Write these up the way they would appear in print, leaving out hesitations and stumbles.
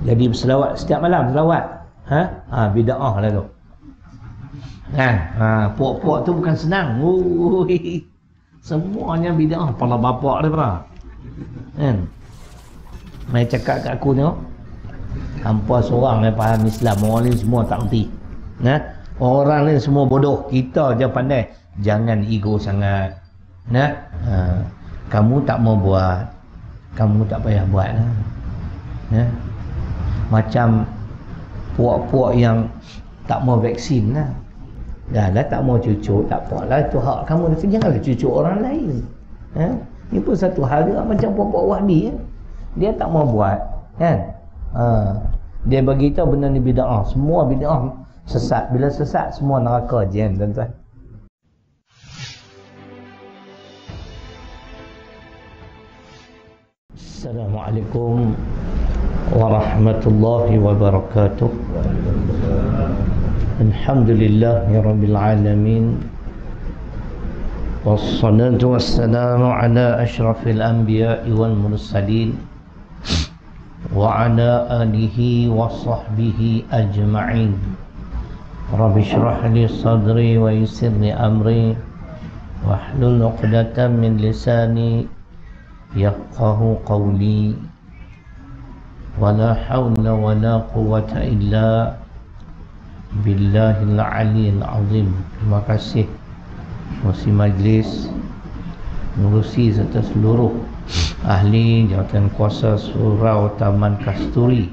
Jadi berselawat setiap malam, selawat. Bid'ah lah tu. Kan? Puak-puak tu bukan senang. Ui. Semuanya bid'ah. Kepala bapak dia pula. Kan? Mai cakap kat aku ni, hampa seorang yang faham Islam. Orang ni semua tak erti. Orang ni semua bodoh. Kita je pandai. Jangan ego sangat. Kamu tak mau buat, kamu tak payah buat lah. Macam puak-puak yang tak mau vaksin lah. Dah tak mau cucuk, tak apa lah, itu hak kamu. Janganlah cucuk orang lain. Ini pun satu hal juga macam puak-puak Wahbi kan? Dia tak mau buat kan? Dia beritahu benda ni bid'ah. Semua bid'ah sesat. Bila sesat semua neraka je kan tuan-tuan. Assalamualaikum warahmatullahi wabarakatuh. Alhamdulillahirabbil alamin. Wassalatu wassalamu ala asyrafil anbiya'i wal mursalin wa ala alihi wa sahbihi ajma'in. Rabbi shrah li sadri wa yassir li amri wahlul 'uqdatam min lisani yafqahu qawli. Wala hawla wala quwwata illa billahil aliyyil azim. Terima kasih Musi Majlis Ngurusi serta seluruh ahli jawatan kuasa Surau Taman Kasturi,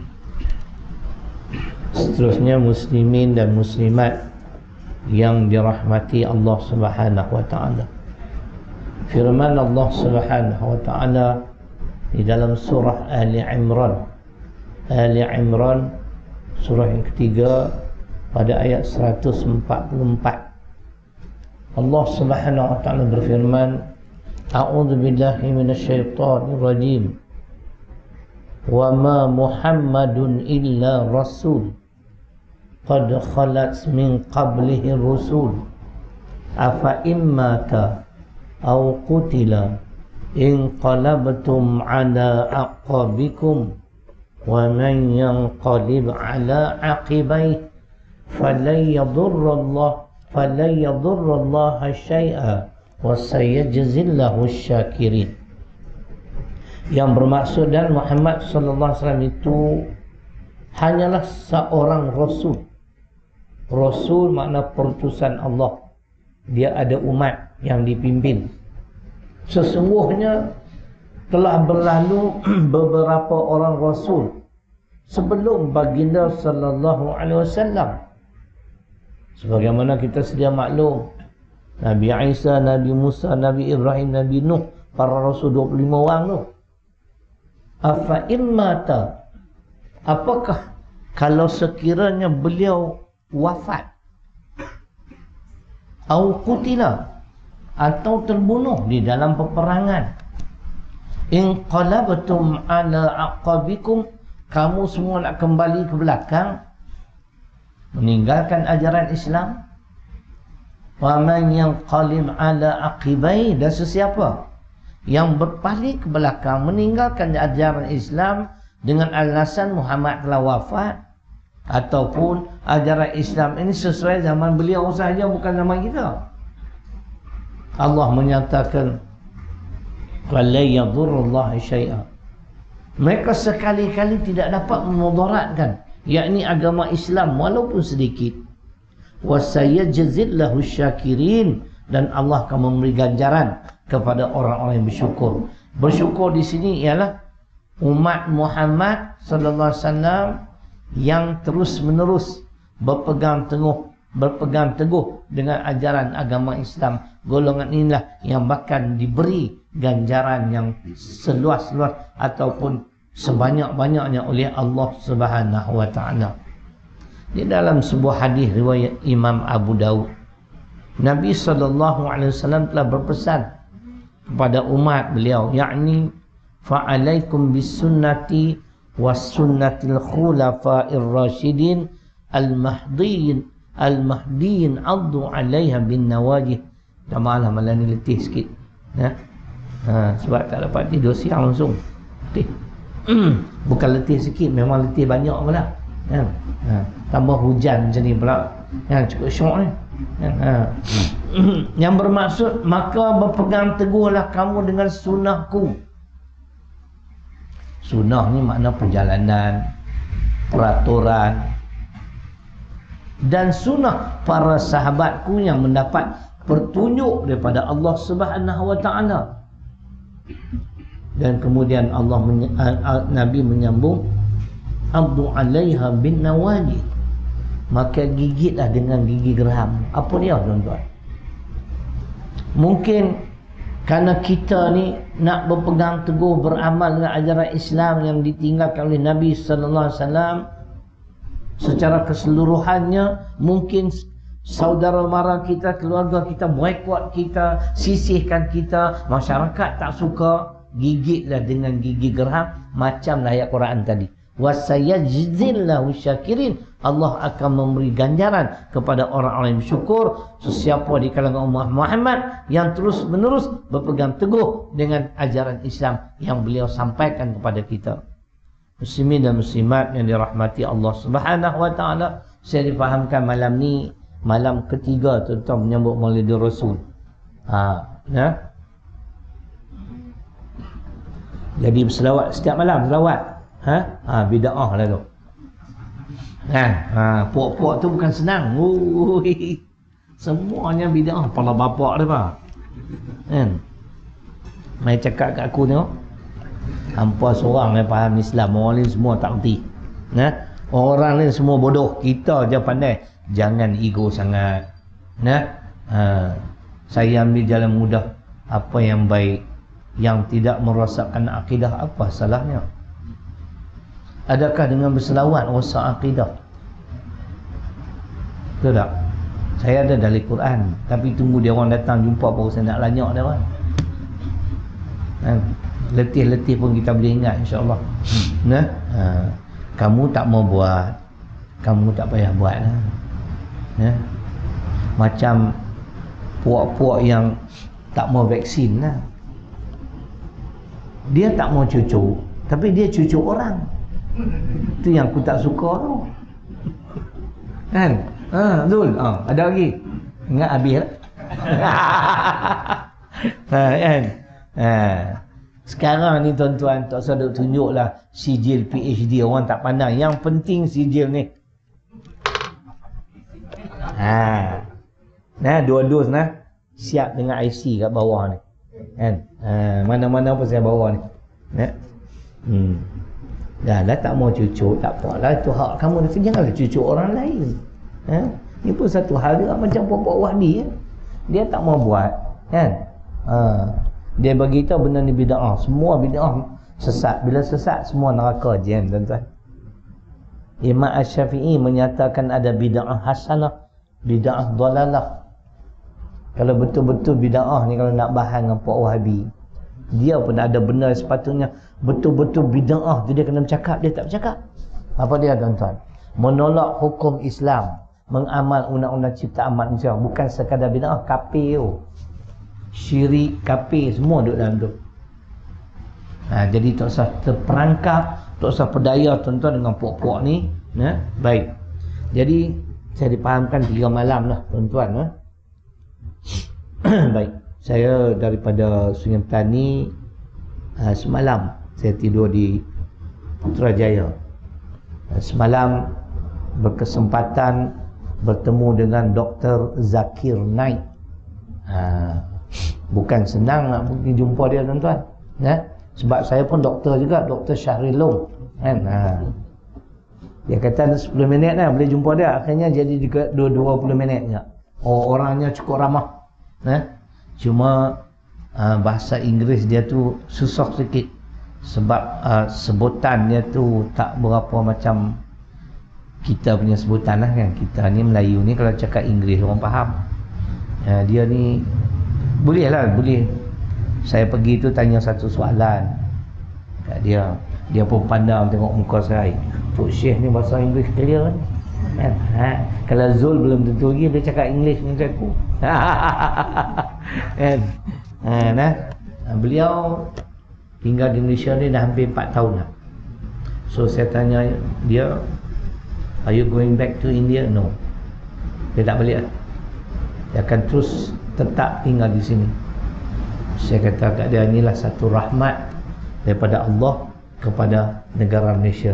seterusnya muslimin dan muslimat yang dirahmati Allah Subhanahu wa taala. Firman Allah Subhanahu wa taala di dalam surah Ali Imran, surah yang ketiga pada ayat 144. Allah Subhanahu wa taala berfirman, A'udzu billahi minasyaitonir rajim. Wa ma Muhammadun illa rasul qad khalat min qablihi rusul afa immata aw qutila inqalabtum ala aqabikum wa man yanqalib ala aqibaihi falan yadurrallaha syai'a wa sayajzillahu syakirin. Yang bermaksud dan Muhammad sallallahu alaihi wasallam itu hanyalah seorang rasul. Rasul makna perutusan Allah. Dia ada umat yang dipimpin. Sesungguhnya telah berlalu beberapa orang rasul sebelum baginda sallallahu alaihi wasallam. Sebagaimana kita sedia maklum, Nabi Isa, Nabi Musa, Nabi Ibrahim, Nabi Nuh, para rasul 25 orang tu. Afa immata, apakah kalau sekiranya beliau wafat, au qutila, atau terbunuh di dalam peperangan, inqalabtum ala aqabikum, kamu semua nak kembali ke belakang, meninggalkan ajaran Islam. Wa man yanqalib ala aqibai, dan sesiapa yang berpaling ke belakang meninggalkan ajaran Islam dengan alasan Muhammad telah wafat, ataupun ajaran Islam ini sesuai zaman beliau sahaja, bukan zaman kita. Allah menyatakan wala yadurrullahi syai'a, mereka sekali-kali tidak dapat memudaratkan, yakni agama Islam walaupun sedikit. Wasayajzillahu syakirin, dan Allah akan memberi ganjaran kepada orang-orang yang bersyukur. Bersyukur di sini ialah umat Muhammad sallallahu alaihi wasallam yang terus-menerus berpegang teguh dengan ajaran agama Islam. Golongan inilah yang bahkan diberi ganjaran yang seluas-luas ataupun sebanyak-banyaknya oleh Allah Subhanahu wa taala. Di dalam sebuah hadis riwayat Imam Abu Daud, Nabi sallallahu alaihi wasallam telah berpesan kepada umat beliau, yakni fa'alaikum bisunnati was sunnatil khulafa'ir rasyidin al-mahdiyyin addu 'alaiha bin nawajih. Malah malam ni letih sikit. Sebab tak dapat tidur siang langsung. Letih. Bukan letih sikit, memang letih banyak pula kan. Tambah hujan macam ni pula kan, cukup syok ni kan. Yang bermaksud maka berpegang teguhlah kamu dengan sunnahku. Sunnah ni makna perjalanan, peraturan, dan sunnah para sahabatku yang mendapat petunjuk daripada Allah Subhanahu wa taala. Dan kemudian Nabi menyambung, abdu 'alaiha bin nawajid, maka gigitlah dengan gigi geram. Apa dia tuan-tuan? Mungkin kerana kita ni nak berpegang teguh beramal dengan ajaran Islam yang ditinggalkan oleh Nabi sallallahu alaihi wasallam secara keseluruhannya, mungkin saudara mara kita, keluarga kita boikot kita, sisihkan kita, masyarakat tak suka, gigitlah dengan gigi geram macam ayat Quran tadi. Wasayajzillahu syakirin, Allah akan memberi ganjaran kepada orang-orang yang bersyukur. Sesiapa di kalangan umat Muhammad yang terus menerus berpegang teguh dengan ajaran Islam yang beliau sampaikan kepada kita. Muslimin dan muslimat yang dirahmati Allah Subhanahu wa taala, saya difahamkan malam ni malam ketiga tuan-tuan menyambut Maulid Rasul. Jadi berselawat setiap malam, selawat. Bid'ah lah tu. Puak-puak tu bukan senang. Semuanya bid'ah. Kepala bapak dia pak. Kan? Mai cakap kat aku tengok. Hampa seorang yang faham Islam. Orang lain semua tak erti. Orang lain semua bodoh. Kita je pandai. Jangan ego sangat. Saya ambil jalan mudah. Apa yang baik, yang tidak merosakkan akidah, apa salahnya? Adakah dengan berselawat rosak akidah? Betul tak? Saya ada dari Quran, tapi tunggu dia orang datang jumpa baru saya nak lanyak dia orang. Letih-letih pun kita boleh ingat insya-Allah. Kamu tak mau buat, kamu tak payah buat lah. Macam puak-puak yang tak mau vaksin lah. Dia tak mau cucuk, tapi dia cucuk orang. Itu yang aku tak suka tu. Kan? Zul, ada lagi. Ingat habis lah. Kan? Sekarang ni tuan-tuan, tak usah duk tunjuklah sijil PhD, orang tak pandang. Yang penting sijil ni. Dua dos siap dengan IC kat bawah ni. Kan? Mana-mana apa saya bawa ni. Dah tak mau cucuk, tak apalah, itu hak kamu. Janganlah cucuk orang lain. Ini pun satu hal juga macam puak-puak Wahdi. Dia tak mau buat, kan? Dia bagi tahu benda ni bid'ah. Semua bid'ah sesat. Bila sesat, semua neraka je, tuan-tuan. Imam Asy-Syafi'i menyatakan ada bid'ah hasanah, bid'ah dhalalah. Kalau betul-betul bid'ah ni, kalau nak bahan dengan puak Wahabi, dia pun ada benda sepatutnya betul-betul bid'ah tu dia kena bercakap, dia tak bercakap. Apa dia tuan-tuan? Menolak hukum Islam, mengamal undang-undang ciptaan manusia, bukan sekadar bid'ah, kafir, syirik, kafir, semua duduk dalam tu. Jadi tak usah terperangkap, tak usah berdaya tuan-tuan dengan puak-puak ni. Baik. Jadi saya dipahamkan 3 malam lah tuan-tuan. Baik. Saya daripada Sungai Petani, semalam saya tidur di Putrajaya. Semalam berkesempatan bertemu dengan Dr. Zakir Naik. Bukan senang nak pergi jumpa dia tuan-tuan. Sebab saya pun doktor juga, Dr. Syahril Long. Dia kata 10 minit lah boleh jumpa dia. Akhirnya jadi juga 20 minit je. Orangnya cukup ramah. Cuma bahasa Inggeris dia tu susah sikit. Sebab sebutan dia tu tak berapa macam kita punya sebutan lah kan. Kita ni Melayu ni kalau cakap Inggeris orang faham. Dia ni boleh lah, boleh. Saya pergi tu tanya satu soalan kat dia. Dia pun pandang tengok muka saya. Tok Syekh ni bahasa Inggeris clear ni. Kalau Zul belum tentu lagi dia cakap Inggeris dengan aku. Beliau tinggal di Malaysia ni dah hampir 4 tahun dah. So saya tanya dia, are you going back to India? No. Dia tak balik. Dia akan terus tetap tinggal di sini. Saya kata kat dia, inilah satu rahmat daripada Allah kepada negara Malaysia.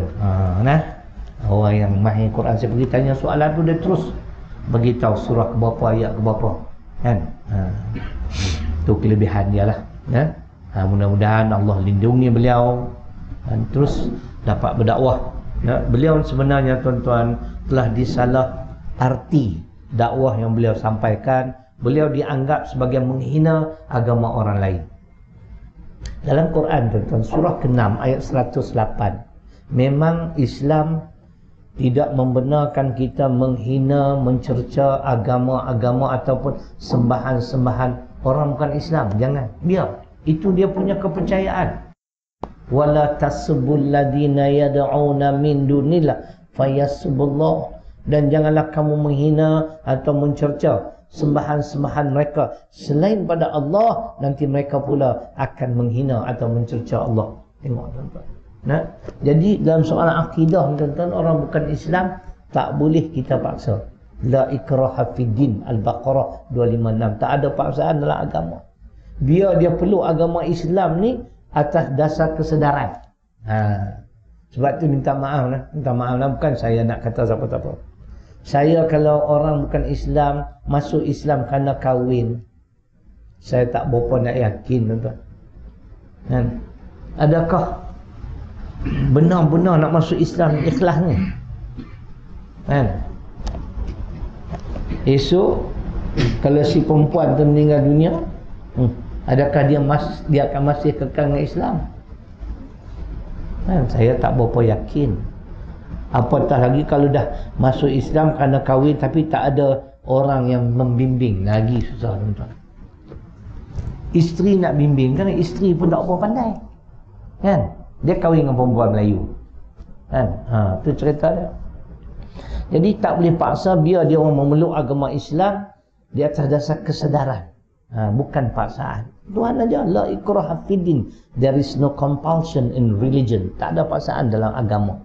Orang yang mahir Quran, saya pergi tanya soalan tu, dia terus beritahu surah ke berapa, ayat ke berapa, kan? Tu kelebihan dia lah, ya? Mudah-mudahan Allah lindungi beliau dan terus dapat berdakwah, ya? Beliau sebenarnya tuan-tuan telah disalah arti dakwah yang beliau sampaikan. Beliau dianggap sebagai menghina agama orang lain. Dalam Quran tuan-tuan, surah ke-6 ayat 108, memang Islam tidak membenarkan kita menghina, mencerca agama-agama ataupun sembahan-sembahan orang bukan Islam. Jangan, biar. Itu dia punya kepercayaan. Wala tasbul ladina yad'una min dunillah fayasbullah. Dan janganlah kamu menghina atau mencerca sembahan-sembahan mereka selain pada Allah, nanti mereka pula akan menghina atau mencerca Allah. Tengok tuan-tuan. Nah, jadi dalam soalan akidah tuan-tuan, orang bukan Islam tak boleh kita paksa. La ikraha fid din, Al-Baqarah 256. Tak ada paksaan dalam agama. Biar dia peluk agama Islam ni atas dasar kesedaran. Sebab tu minta maaf lah. Minta maaf lah, bukan saya nak kata siapa-siapa. Saya kalau orang bukan Islam masuk Islam kerana kahwin, saya tak berapa nak yakin tuan-tuan. Kan? Adakah benar-benar nak masuk Islam ikhlas ni? Kan? Esok kalau si perempuan tu meninggal dunia, adakah dia akan masih kekal dengan Islam? Kan? Saya tak berapa yakin. Apatah lagi kalau dah masuk Islam kerana kahwin tapi tak ada orang yang membimbing, lagi susah tuan-tuan. Isteri nak bimbing, kan isteri pun tak apa pandai, kan? Dia kahwin dengan perempuan Melayu, kan? Tu cerita dia. Jadi tak boleh paksa, biar dia orang memeluk agama Islam di atas dasar kesedaran, bukan paksaan. Tuhan aja, la ikraha fid din, there is no compulsion in religion. Tak ada paksaan dalam agama.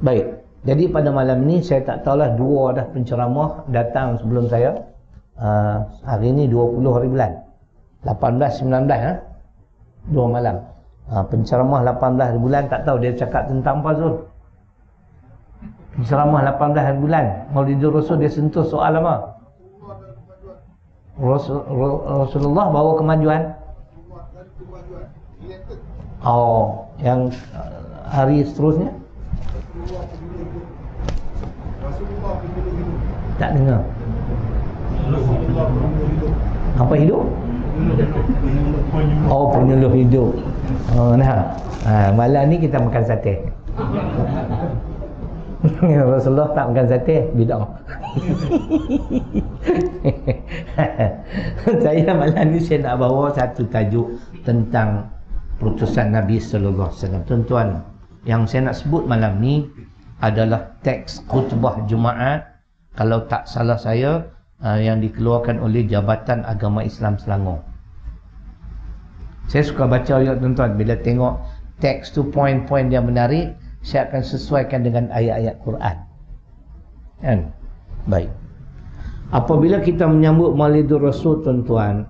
Baik, jadi pada malam ni saya tak tahulah, dua dah penceramah datang sebelum saya. Hari ni 20 hari bulan 18, 19 dua malam. Penceramah 18 hari bulan, tak tahu dia cakap tentang apa Zul. Penceramah 18 hari bulan Maulidur Rasul, dia sentuh soal apa? Rasulullah bawa kemajuan. Oh, yang hari seterusnya tak dengar. Apa hidup? Oh, penyuluh hidup. Malam ni kita makan sate. Rasulullah tak makan sate, bid'ah. Saya malam ni saya nak bawa satu tajuk tentang perutusan Nabi sallallahu alaihi wasallam. Tuan-tuan, yang saya nak sebut malam ni adalah teks khutbah Jumaat, kalau tak salah saya, yang dikeluarkan oleh Jabatan Agama Islam Selangor. Saya suka baca ayat tuan-tuan. Bila tengok teks tu poin-poin yang menarik, saya akan sesuaikan dengan ayat-ayat Quran. Kan? Baik. Apabila kita menyambut Maulidur Rasul tuan-tuan,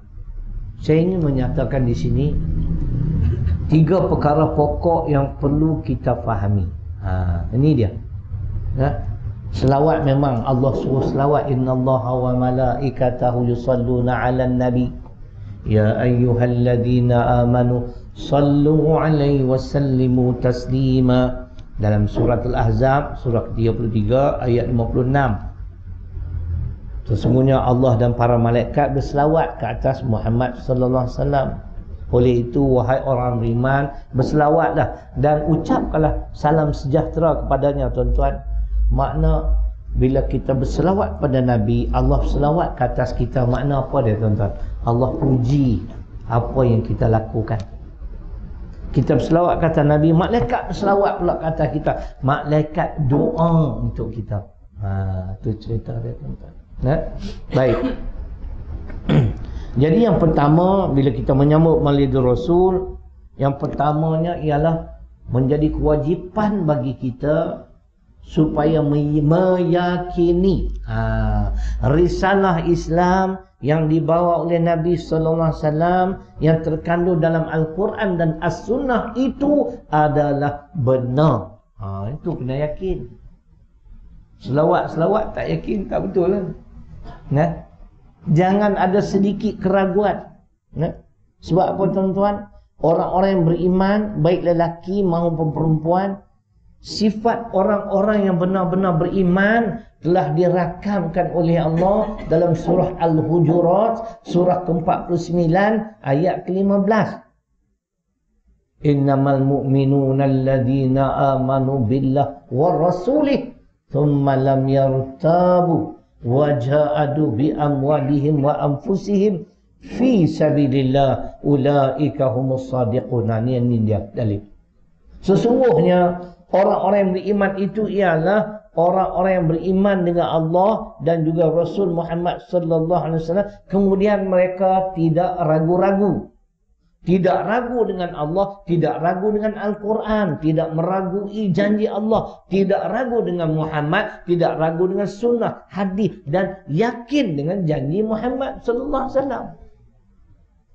saya ingin menyatakan di sini 3 perkara pokok yang perlu kita fahami. Ini dia. Selawat, memang Allah suruh selawat. Innallaha wa malaikatahu yusalluna 'alan nabi ya ayyuhalladzina amanu sallu 'alaihi wa sallimu taslima. Dalam surah Al-Ahzab surah 33 ayat 56. Sesungguhnya Allah dan para malaikat berselawat ke atas Muhammad sallallahu alaihi wasallam. Oleh itu, wahai orang beriman, berselawatlah dan ucapkanlah salam sejahtera kepadanya tuan-tuan. Makna bila kita berselawat pada Nabi, Allah selawat ke atas kita. Makna apa dia tuan-tuan? Allah puji apa yang kita lakukan. Kita berselawat kata Nabi, malaikat berselawat pula ke atas kita. Malaikat doa untuk kita. Itu cerita dia tuan-tuan. Baik. Jadi yang pertama, bila kita menyambut Maulidur Rasul, yang pertamanya ialah menjadi kewajipan bagi kita supaya meyakini risalah Islam yang dibawa oleh Nabi sallallahu alaihi wasallam yang terkandung dalam Al-Quran dan As-Sunnah itu adalah benar. Itu kena yakin. Selawat tak yakin, tak betul kan? Nah, jangan ada sedikit keraguan. Nah, sebab apa tuan-tuan? Orang-orang yang beriman, baik lelaki maupun perempuan, sifat orang-orang yang benar-benar beriman telah dirakamkan oleh Allah dalam surah Al-Hujurat, surah ke-49 ayat ke-15. Innamal mu'minuna alladhina amanu billah wa rasulih thumma lam yartabu wa jahadu bi amwalihim wa anfusihim fi sabilillah ulaika humus shadiqun. Ini dia dalil. Sesungguhnya orang-orang yang beriman itu ialah orang-orang yang beriman dengan Allah dan juga Rasul Muhammad sallallahu alaihi wasallam, kemudian mereka tidak ragu-ragu. Tidak ragu dengan Allah, tidak ragu dengan Al-Quran, tidak meragui janji Allah, tidak ragu dengan Muhammad, tidak ragu dengan sunnah, hadis, dan yakin dengan janji Muhammad sallallahu alaihi wasallam.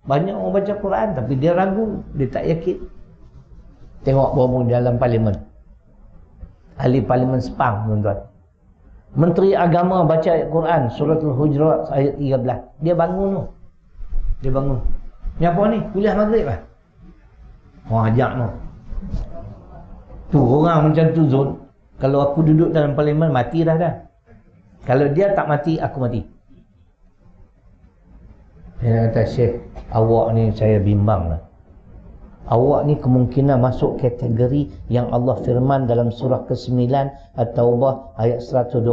Banyak orang baca Quran tapi dia ragu, dia tak yakin. Tengok berapa dalam parlimen. Ahli parlimen Sepang, tuan-tuan. Menteri Agama baca ayat Quran, surah Al-Hujurat ayat 13. Dia bangun tu. Dia bangun. Ni apa ni? Kuliah maghrib lah. Orang ajak tu. Tu orang macam tu Zul. Kalau aku duduk dalam parlimen, mati dah. Kalau dia tak mati, aku mati. Dia kata, Syekh, awak ni saya bimbang lah. Awak ni kemungkinan masuk kategori yang Allah firman dalam surah ke-9 At-Taubah ayat 125,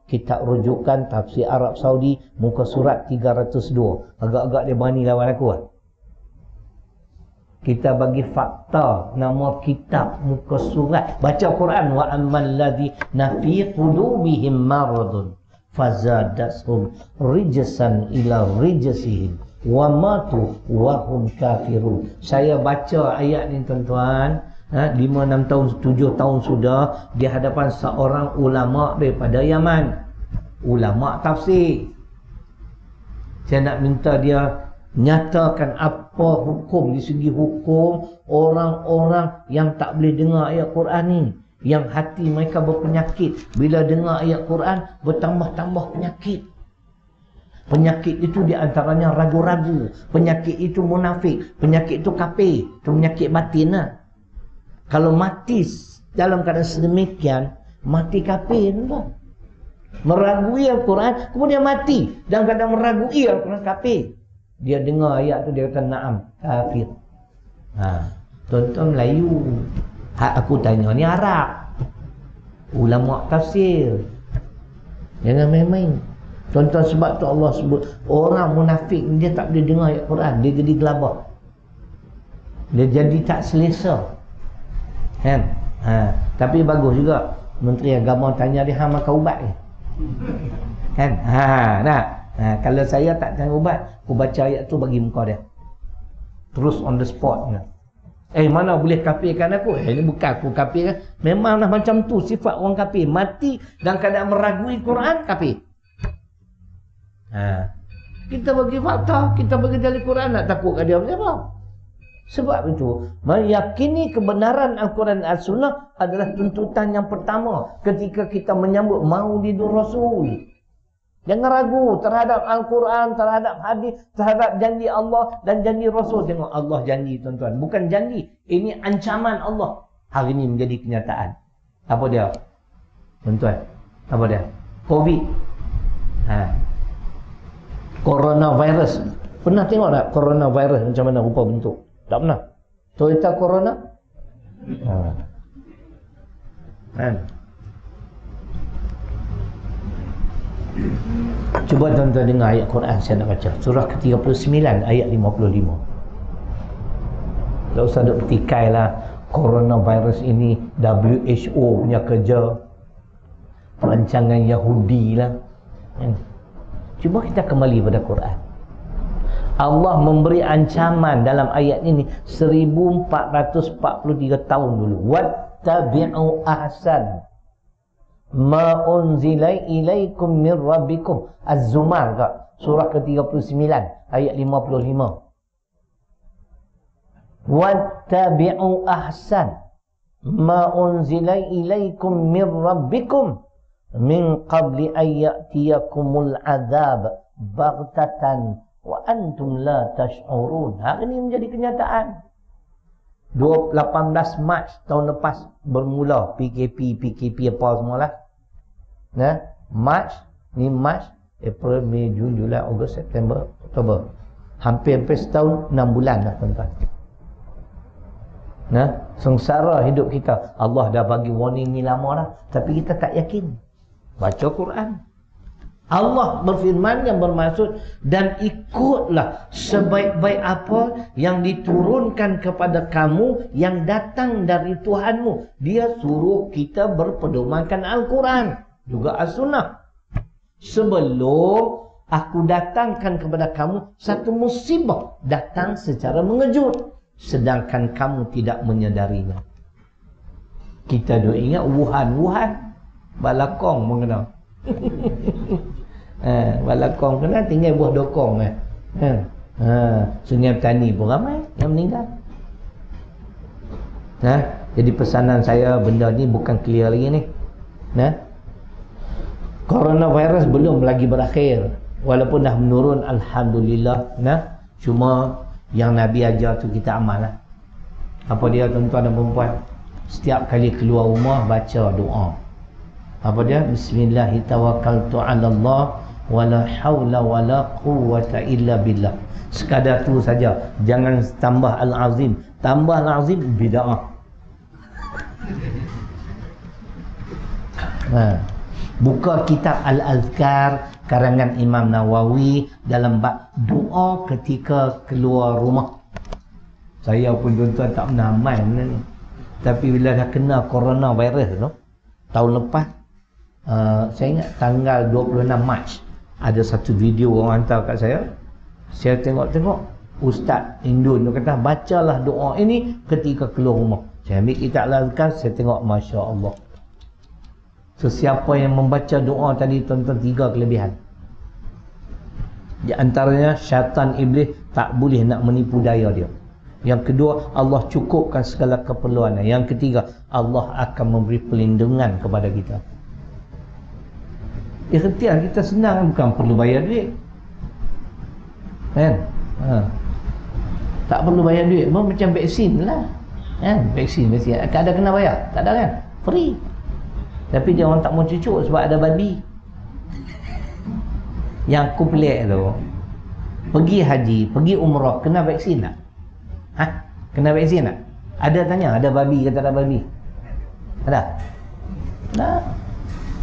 kitab rujukan tafsir Arab Saudi, muka surat 302. Agak-agak dia berani lawan aku lah. Kita bagi fakta, nama kitab, muka surat, baca Quran. Wa ammal ladzina fi qulubihim maradun fazadathum rijsan ila rijsihim wa matu wa hum kafirun. Saya baca ayat ni tuan-tuan, 5, 6 tahun, 7 tahun sudah di hadapan seorang ulama daripada Yaman, ulama tafsir. Saya nak minta dia nyatakan apa hukum, di segi hukum orang-orang yang tak boleh dengar ayat Quran ni, yang hati mereka berpenyakit, bila dengar ayat Quran bertambah-tambah penyakit. Penyakit itu diantaranya ragu-ragu, penyakit itu munafik, penyakit itu kafir, itu penyakit batin lah. Kalau mati dalam keadaan sedemikian, mati kafir tuan. Meragui Al-Quran, kemudian mati dalam keadaan meragui Al-Quran, kafir. Dia dengar ayat tu, dia kata na'am, kafir. Tuan-tuan Melayu, aku tanya ni Arab, ulama tafsir, jangan main-main. Tuan-tuan, sebab tu Allah sebut orang munafik dia tak boleh dengar ayat Quran, dia jadi gelabah, dia jadi tak selesa kan. Tapi bagus juga Menteri Agama tanya dia, hang makan ubat ke kan. Kalau saya tak tanya ubat, aku baca ayat tu bagi muka dia terus on the spot. Mana boleh kafirkan aku? Ini bukan aku kafir. Memanglah macam tu sifat orang kafir, mati dalam keadaan meragui Quran, kafir. Kita bagi fakta, kita bagi dalil Quran, nak takut dia apa? Sebab itu, meyakini kebenaran Al-Quran dan As-Sunnah adalah tuntutan yang pertama ketika kita menyambut Maulidur Rasul. Jangan ragu terhadap Al-Quran, terhadap hadis, terhadap janji Allah dan janji Rasul. Tengok, Allah janji tuan-tuan, bukan janji, ini ancaman Allah. Hari ini menjadi kenyataan. Apa dia tuan-tuan? Apa dia? Covid. Coronavirus. Pernah tengok tak coronavirus macam mana rupa bentuk? Tak pernah. Toyota Corona. Cuba tuan-tuan dengar ayat Quran saya nak baca. Surah ke-39 ayat 55. Tak usah duk petikai lah, coronavirus ini WHO punya kerja, perancangan Yahudi lah. Cuba kita kembali pada Quran. Allah memberi ancaman dalam ayat ini 1443 tahun dulu. Wattabi'u ahsan ma unzila ilaikum min rabbikum. Az-Zumar kak, surah ke-39 ayat 55. Wattabi'u ahsan ma unzila ilaikum min rabbikum min qabli an ya'tiyakumul adzab baghtatan wa antum la tash'urun. Hari ini menjadi kenyataan. 18 Mac tahun lepas bermula PKP apa semualah. Nah, Mac, April, Mei, Jun, Julai, Ogos, September, Oktober. Hampir setahun, 6 bulan dah tuan-tuan. Nah, sengsara hidup kita. Allah dah bagi warning ni lama dah, tapi kita tak yakin. Baca Quran. Allah berfirman yang bermaksud, dan ikutlah sebaik-baik apa yang diturunkan kepada kamu yang datang dari Tuhanmu. Dia suruh kita berpedomankan Al-Quran juga As-Sunnah. Sebelum aku datangkan kepada kamu satu musibah datang secara mengejut, sedangkan kamu tidak menyadarinya. Kita duk ingat Wuhan balakong mengenal. Balakong kena tinggal buah dokong. Sungai Petani pun ramai yang meninggal. Jadi pesanan saya, benda ni bukan clear lagi ni. Coronavirus belum lagi berakhir, walaupun dah menurun, alhamdulillah. Cuma yang Nabi ajar tu kita amal lah. Apa dia tuan-tuan dan perempuan? Setiap kali keluar rumah baca doa. Apa dia? Bismillahirrahmanirrahim. Wala haula wala quwwata illa billah. Sekadar tu saja, jangan tambah al-azim. Tambah al-azim bid'ah. Buka kitab Al-Azkar karangan Imam Nawawi dalam bab doa ketika keluar rumah. Saya pun tuan-tuan tak pernah amal benda ni. Tapi bila dah kena coronavirus tu tahun lepas, saya ingat tanggal 26 Mac ada satu video orang hantar kat saya. Saya tengok Ustaz Indun dia kata bacalah doa ini ketika keluar rumah. Saya ambil kitab Al-Azkar, saya tengok, Masya Allah. So siapa yang membaca doa tadi tuan-tuan, 3 kelebihan. Di antaranya syaitan iblis tak boleh nak menipu daya dia. Yang kedua, Allah cukupkan segala keperluannya. Yang ketiga, Allah akan memberi perlindungan kepada kita. Ikhtiar kita senang, bukan perlu bayar duit. Kan? Tak perlu bayar duit. Macam vaksin lah. Kan? Vaksin. Ada kena bayar? Tak ada kan? Free. Tapi dia orang tak mau cucuk sebab ada babi. Yang aku pelik tu, pergi haji, pergi umrah, kena vaksin tak? Kena vaksin tak? Ada tanya, ada babi ke tak ada babi? Ada? Nah.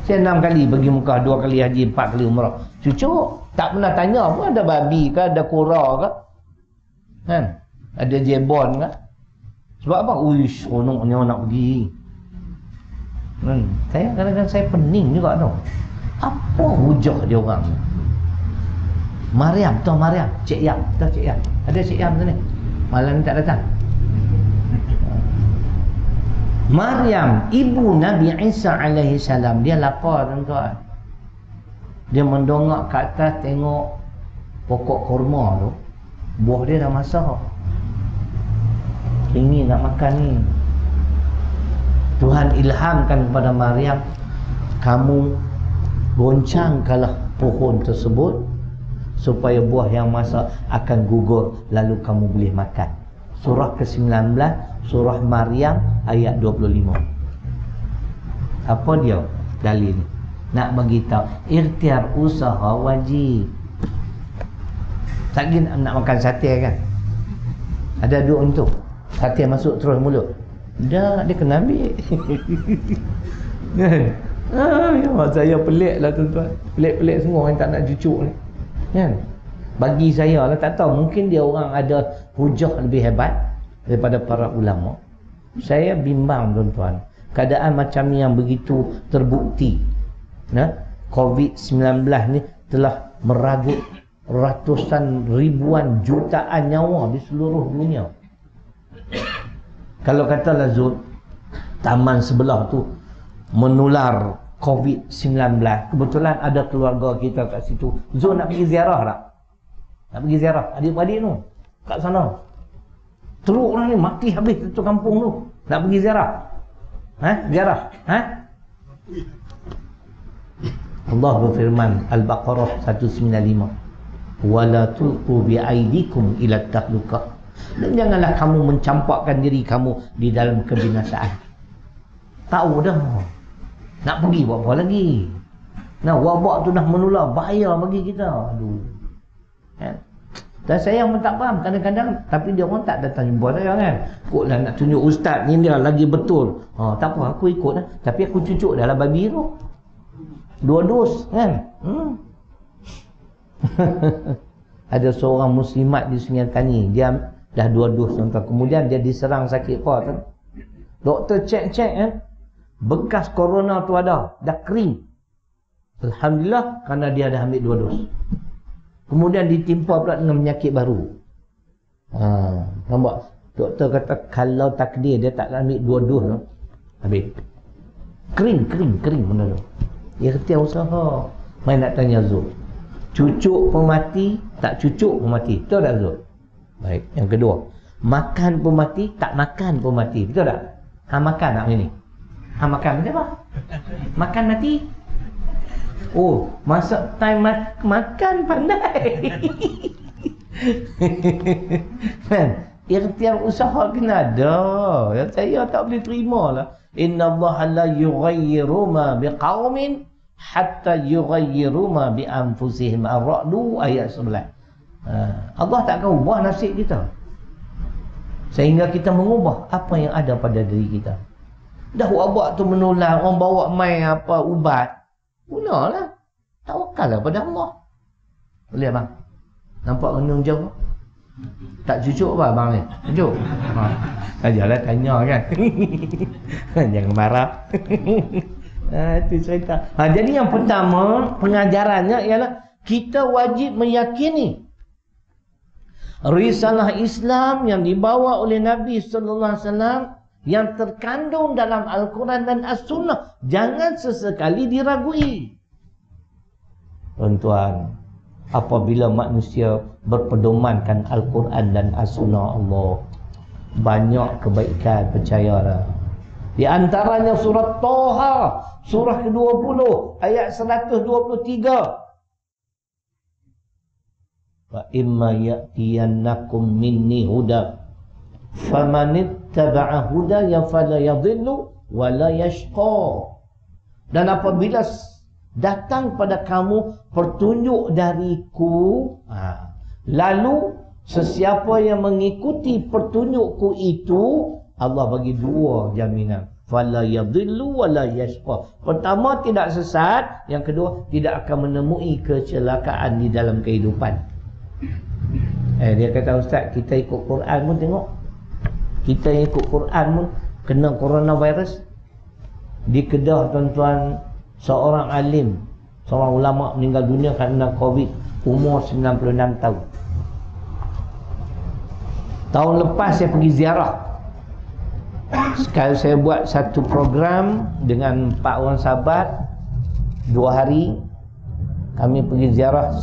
Saya 6 kali pergi Mekah, 2 kali haji, 4 kali umrah. Cucuk. Tak pernah tanya pun ada babi ke, ada kura ke? Kan? Ada jebon ke? Sebab apa? Uish, seronoknya nak pergi. Saya kadang-kadang saya pening juga tu. Apa hujah dia orang? Maryam, tahu Maryam? Cik Yam, tahu Cik Yam? Ada Cik Yam sini? Malam ni tak datang. Maryam, ibu Nabi Isa alaihi salam, dia lapar tuan-tuan. Dia mendongak ke atas tengok pokok kurma tu. Buah dia dah masak. Ini nak makan ni. Tuhan ilhamkan kepada Maryam, kamu goncangkanlah pohon tersebut supaya buah yang masak akan gugur, lalu kamu boleh makan. Surah ke-19, surah Maryam ayat 25. Apa dia dalil? Nak bagi tahu ikhtiar usaha wajib. Tak gini nak makan sate kan? Ada duit untuk sate masuk terus mulut. Dah, dia kena ambil. Kan? Ya, saya pelik lah tuan-tuan. Pelik-pelik semua yang tak nak cucuk ni. Kan? Bagi saya lah, tak tahu, mungkin dia orang ada hujah lebih hebat daripada para ulama. Saya bimbang tuan-tuan. Keadaan macam ni yang begitu terbukti. COVID-19 ni telah meragut ratusan ribuan jutaan nyawa di seluruh dunia. Kalau katalah Zul, taman sebelah tu menular COVID-19, kebetulan ada keluarga kita kat situ. Zul nak pergi ziarah tak? Nak pergi ziarah adik-adik tu kat sana. Teruk orang ni mati habis satu kampung tu. Nak pergi ziarah? Ziarah? Allah berfirman Al-Baqarah 195, wala tulqu biaidikum ila tahluka, dan janganlah kamu mencampakkan diri kamu di dalam kebinasaan. Tahu dah nak pergi buat apa lagi. Nah, wabak tu dah menular, bahaya bagi kita. Aduh. Dan saya pun tak faham kadang-kadang, tapi dia orang tak datang jumpa saya kan. Ikutlah nak tunjuk ustaz ni dia lagi betul. Tak apa, aku ikut lah. Tapi aku cucuk dalam babi tu 2 dos kan. Ada seorang muslimat di Sungai Tani, dia dah 2 dos tuan-tuan. Kemudian dia diserang sakit apa tu. Doktor cek kan, bekas corona tu ada, dah kering. Alhamdulillah kerana dia dah ambil 2 dos. Kemudian ditimpa pula dengan penyakit baru. Nampak? Doktor kata kalau takdir dia tak ambil 2 dos tu, habis. Kering benda tu. Dia kata usaha. Main nak tanya Zul, cucuk pemati, tak cucuk pemati, betul tak Zul? Baik, yang kedua, makan pemati, tak makan pemati, betul tak? Makan tak ni? Makan macam apa? Makan mati? Oh, masa time makan pandai. Kan? Ikhtiar usaha kena ada. Saya tak boleh terima lah. Inna Allah la yughayyiru ma biqaumin hatta yughayyiru ma bi anfusihim. Ar-Ra'd ayat 11. Allah tak akan ubah nasib kita sehingga kita mengubah apa yang ada pada diri kita. Dah wabak tu menular, orang bawa mai apa ubat, gunalah. Tawakallah pada Allah. Boleh abang? Nampak renung jauh? Tak cucuk apa abang ni? Cucuk? Sajalah tanya kan. Jangan marah. Itu cerita. Jadi yang pertama pengajarannya ialah kita wajib meyakini risalah Islam yang dibawa oleh Nabi sallallahu alaihi wasallam yang terkandung dalam Al-Quran dan As-Sunnah jangan sesekali diragui. Tuan-tuan, apabila manusia berpedomankan Al-Quran dan As-Sunnah Allah, banyak kebaikan, percayalah. Di antaranya surah Taha, surah ke-20 ayat 123. Wa imma ya'tiyannakum minni huda faman ittaba'a hudaya fala yadhillu wa la yashqa. Dan apabila datang pada kamu petunjuk dariku, lalu sesiapa yang mengikuti petunjukku itu, Allah bagi 2 jaminan, fala yadhillu wa la yashqa. Pertama, tidak sesat. Yang kedua, tidak akan menemui kecelakaan di dalam kehidupan. Dia kata, ustaz, kita ikut Quran pun tengok, kita ikut Quran pun kena coronavirus. Di Kedah tuan-tuan, seorang alim, seorang ulama meninggal dunia kerana COVID, umur 96 tahun. Tahun lepas saya pergi ziarah. Sekali saya buat satu program dengan 4 orang sahabat, 2 hari kami pergi ziarah,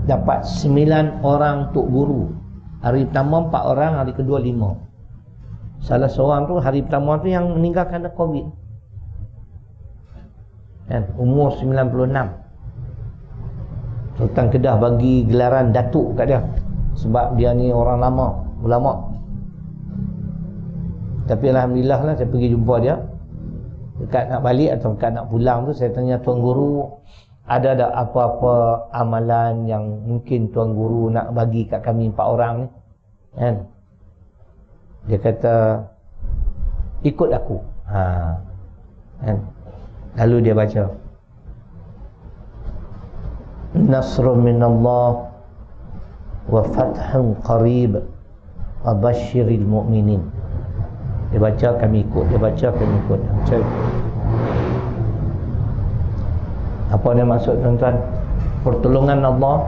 dapat 9 orang tok guru. Hari pertama 4 orang, hari kedua 5. Salah seorang tu hari pertama tu yang meninggal kerana COVID kan, umur 96. Sultan Kedah bagi gelaran datuk kat dia sebab dia ni orang lama, ulama. Tapi alhamdulillah lah, saya pergi jumpa dia dekat nak balik atau dekat nak pulang tu. Saya tanya, tuan guru, ada tak apa-apa amalan yang mungkin tuan guru nak bagi kat kami 4 orang ni kan? Dia kata, ikut aku. Kan? Lalu dia baca, Nasrun minallah wa fathun qarib wa basyiril mu'minin. Dia baca, kami ikut. Dia baca, kami ikut. Apa dia maksud tuan-tuan? Pertolongan Allah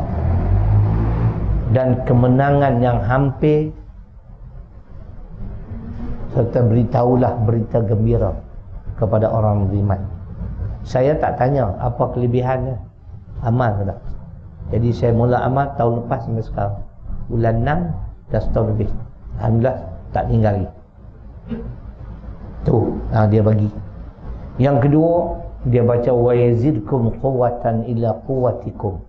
dan kemenangan yang hampir, serta beritahulah berita gembira kepada orang beriman. Saya tak tanya apa kelebihannya, amal ke tak. Jadi saya mula amal tahun lepas sampai sekarang, bulan 6 dah setahun lebih. Alhamdulillah tak tinggal lagi. Tu dia bagi. Yang kedua, dia baca wa yazidkum quwwatan ila quwwatikum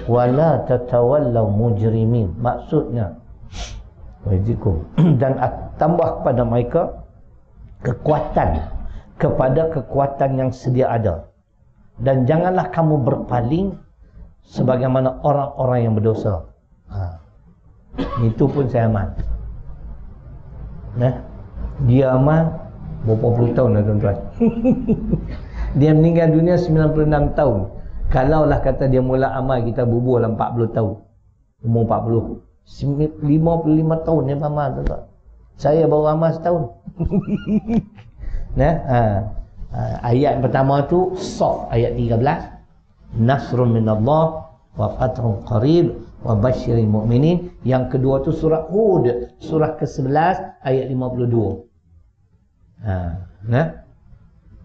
wa la tatawallaw mujrimin. Maksudnya wa dan tambah kepada mereka kekuatan kepada kekuatan yang sedia ada, dan janganlah kamu berpaling sebagaimana orang-orang yang berdosa. Itu pun saya amal. Dia amal berapa puluh tahun dah tuan-tuan. Dia meninggal dunia 96 tahun. Kalaulah kata dia mula amal, kita bubuh dalam 40 tahun, umur 40, 55 tahun dia amal, tuan-tuan. Saya baru amal setahun. Ayat pertama tu Shaf ayat 13, Nasrun minallah wa fathun qarib wa basyiril mu'minin. Yang kedua tu surah Hud, surah ke-11 ayat 52.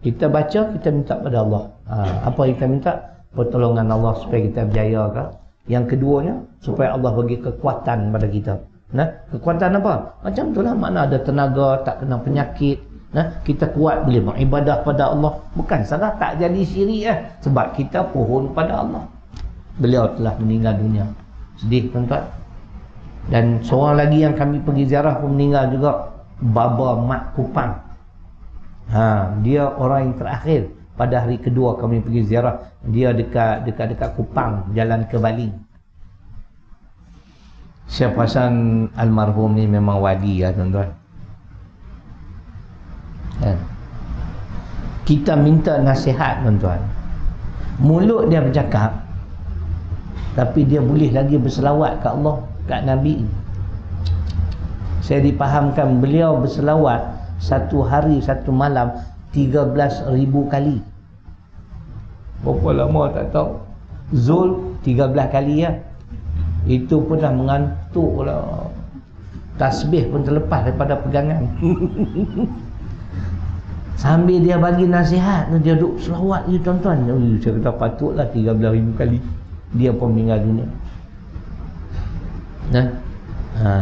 Kita baca, kita minta pada Allah. Apa kita minta? Pertolongan Allah supaya kita berjaya ke? Yang keduanya, supaya Allah bagi kekuatan pada kita. Kekuatan apa? Macam itulah, makna ada tenaga, tak kena penyakit. Kita kuat boleh beribadah pada Allah. Bukan salah tak jadi syirik sebab kita pohon pada Allah. Beliau telah meninggal dunia. Sedih tuan-tuan. Dan seorang lagi yang kami pergi ziarah pun meninggal juga, Baba Mat Kupang. Dia orang yang terakhir pada hari kedua kami pergi ziarah. Dia dekat Kupang, jalan ke Bali. Syekh Hasan almarhum ni memang wali tuan-tuan. Kita minta nasihat tuan-tuan. Mulut dia bercakap, tapi dia boleh lagi berselawat kat Allah, kat Nabi. Saya dipahamkan beliau berselawat satu hari satu malam 13,000 kali. Berapa lama tak tahu. Zul 13 kali Itu pun dah mengantuk lah. Tasbih pun terlepas daripada pegangan. Sambil dia bagi nasihat, dia duduk selawat je tuan-tuan. Saya kata patutlah 13,000 kali. Dia pun meninggal dunia.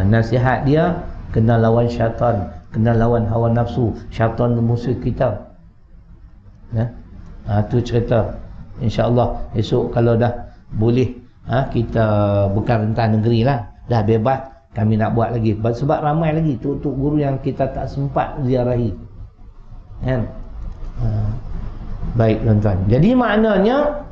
Nasihat dia, kena lawan syaitan, kena lawan hawa nafsu. Syaitan musuh kita. Tu cerita. InsyaAllah esok kalau dah boleh, kita bukan rentan negeri lah, dah bebas, kami nak buat lagi. Sebab ramai lagi tuk-tuk guru yang kita tak sempat ziarahi. Baik tuan-tuan. Jadi maknanya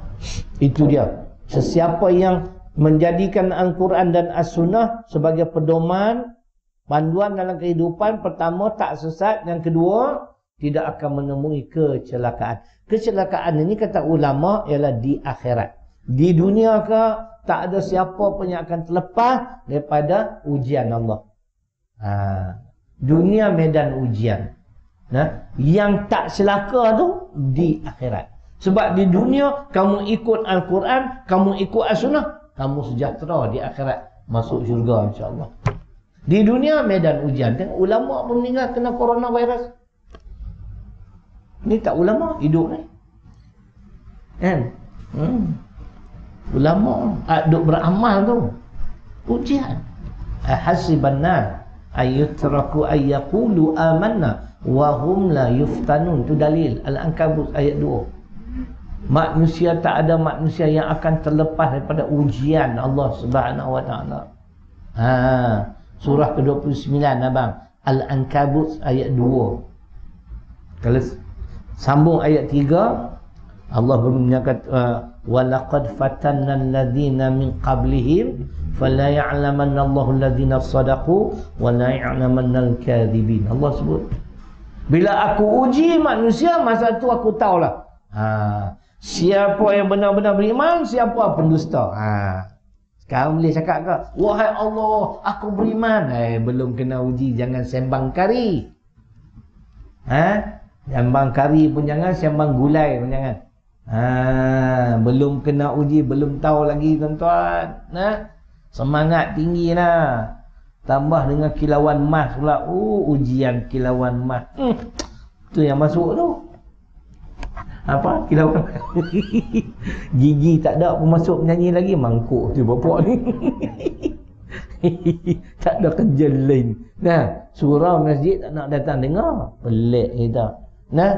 itu dia. Sesiapa yang menjadikan Al-Quran dan As-Sunnah sebagai pedoman, panduan dalam kehidupan, pertama tak sesat, yang kedua tidak akan menemui kecelakaan. Kecelakaan ini kata ulama ialah di akhirat. Di dunia ke, tak ada siapa pun yang akan terlepas daripada ujian Allah. Dunia medan ujian. Yang tak celaka tu di akhirat. Sebab di dunia kamu ikut Al-Quran, kamu ikut As-Sunnah, kamu sejahtera. Di akhirat masuk syurga insya-Allah. Di dunia medan ujian. Tengok ulama pun meninggal kena coronavirus. Ni tak ulama hidup ni. Ulama duk beramal tu ujian. Hasibanna ayyutraku ayyaqulu amanna wa hum la yuftanun. Tu dalil Al-Ankabut ayat 2. Manusia, tak ada manusia yang akan terlepas daripada ujian Allah Subhanahu wa taala. Surah ke-29 abang, Al-Ankabut ayat 2. Kalau sambung ayat 3, Allah menyatakan walaqad fatanna alladhina min qablihim fala ya'lamanna Allahu alladhina sadaqu wa la ya'lamanna al-kadhibin. Allah sebut, bila aku uji manusia, masa tu aku tahulah siapa yang benar-benar beriman, siapa pendusta. Sekarang boleh cakap ke, wahai Allah, aku beriman. Belum kena uji, jangan sembang kari. Sembang kari pun jangan, sembang gulai pun jangan. Belum kena uji, belum tahu lagi tuan-tuan. Semangat tinggi lah. Tambah dengan kilauan mas pula. Ujian kilauan mas. Tu yang masuk tu. Apa? Kilauan gigi tak ada pun masuk menyanyi lagi. Mangkuk tu bapak ni. Tak ada kerja lain. Nah, surau masjid tak nak datang dengar. Pelik kita. Nah,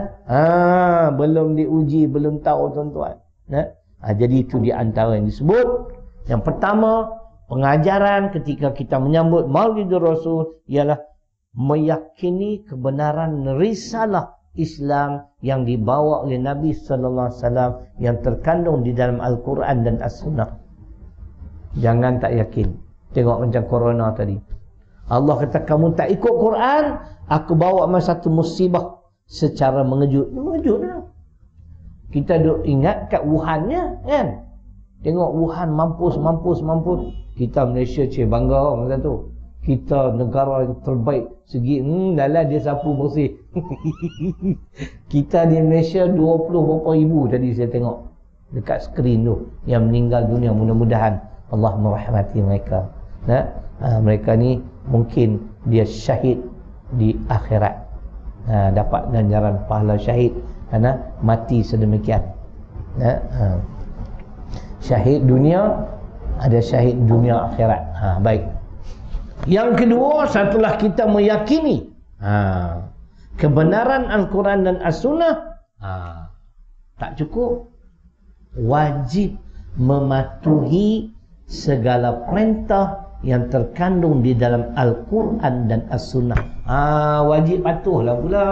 belum diuji, belum tahu tuan-tuan. Nah, jadi itu di antara yang disebut. Yang pertama, pengajaran ketika kita menyambut Maulidur Rasul ialah meyakini kebenaran risalah Islam yang dibawa oleh Nabi sallallahu alaihi wasallam yang terkandung di dalam Al-Quran dan As-Sunnah. Jangan tak yakin. Tengok macam corona tadi. Allah kata kamu tak ikut Quran, aku bawa masa satu musibah secara mengejut. Mengejutlah. Kita duk ingat kat Wuhan-nya kan. Tengok Wuhan mampus. Kita Malaysia bangga macam tu. Kita negara yang terbaik segi lala dia sapu bersih. Kita di Malaysia 20 berapa ribu tadi saya tengok dekat skrin tu yang meninggal dunia. Mudah-mudahan Allah merahmati mereka. Mereka ni mungkin dia syahid di akhirat. Dapat ganjaran pahala syahid kerana mati sedemikian. Syahid dunia, ada syahid dunia akhirat. Baik. Yang kedua, setelah kita meyakini kebenaran Al-Quran dan As-Sunnah, tak cukup. Wajib mematuhi segala perintah yang terkandung di dalam Al-Quran dan As-Sunnah. Wajib patuhlah pula.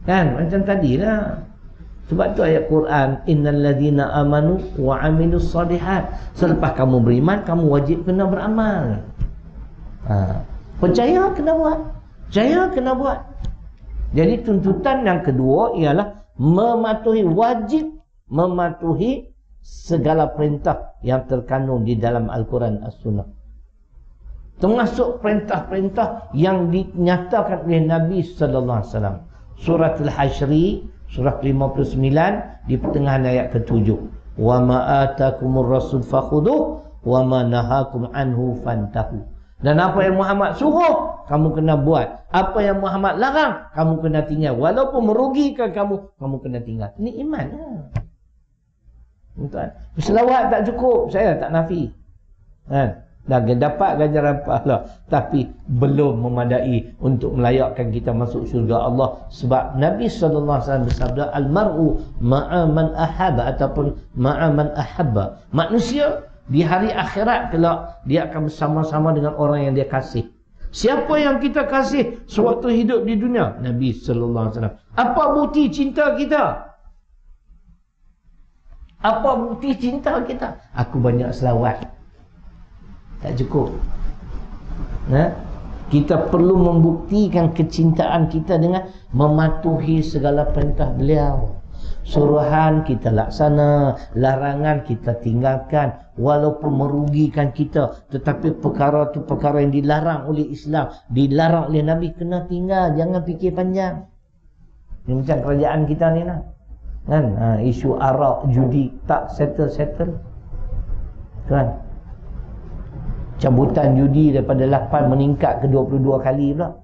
Kan macam tadilah. Sebab tu ayat Quran, innal ladzina amanu wa amilus solihat. Selepas kamu beriman, kamu wajib kena beramal. Percaya kena buat. Percaya kena buat. Jadi tuntutan yang kedua ialah mematuhi, wajib mematuhi segala perintah yang terkandung di dalam Al-Quran As-Sunnah. Termasuk perintah-perintah yang dinyatakan oleh Nabi sallallahu alaihi wasallam. Surah Al-Hasyri, surah 59 di pertengahan ayat ke-7. Wa ma atakumur rasul fakhudhuh wa ma nahakum anhu fantahu. Dan apa yang Muhammad suruh, kamu kena buat. Apa yang Muhammad larang, kamu kena tinggal. Walaupun merugikan kamu, kamu kena tinggal. Ini iman. Tuan, selawat tak cukup, saya tak nafi. Dan dapat ganjaran pahala, tapi belum memadai untuk melayakkan kita masuk syurga Allah. Sebab Nabi SAW bersabda, Al-mar'u ma'a man ahabba, ataupun ma'a man ahabba. Manusia di hari akhirat kelak dia akan bersama-sama dengan orang yang dia kasih. Siapa yang kita kasih sewaktu hidup di dunia? Nabi SAW. Apa bukti cinta kita? Apa bukti cinta kita? Aku banyak selawat. Tak cukup. Kita perlu membuktikan kecintaan kita dengan mematuhi segala perintah beliau. Suruhan kita laksana, larangan kita tinggalkan, walaupun merugikan kita. Tetapi perkara itu perkara yang dilarang oleh Islam, dilarang oleh Nabi, kena tinggal. Jangan fikir panjang. Ini macam kerajaan kita ni lah kan, isu arak, judi tak settle kan. Cabutan judi daripada 8 meningkat ke 22 kali pula.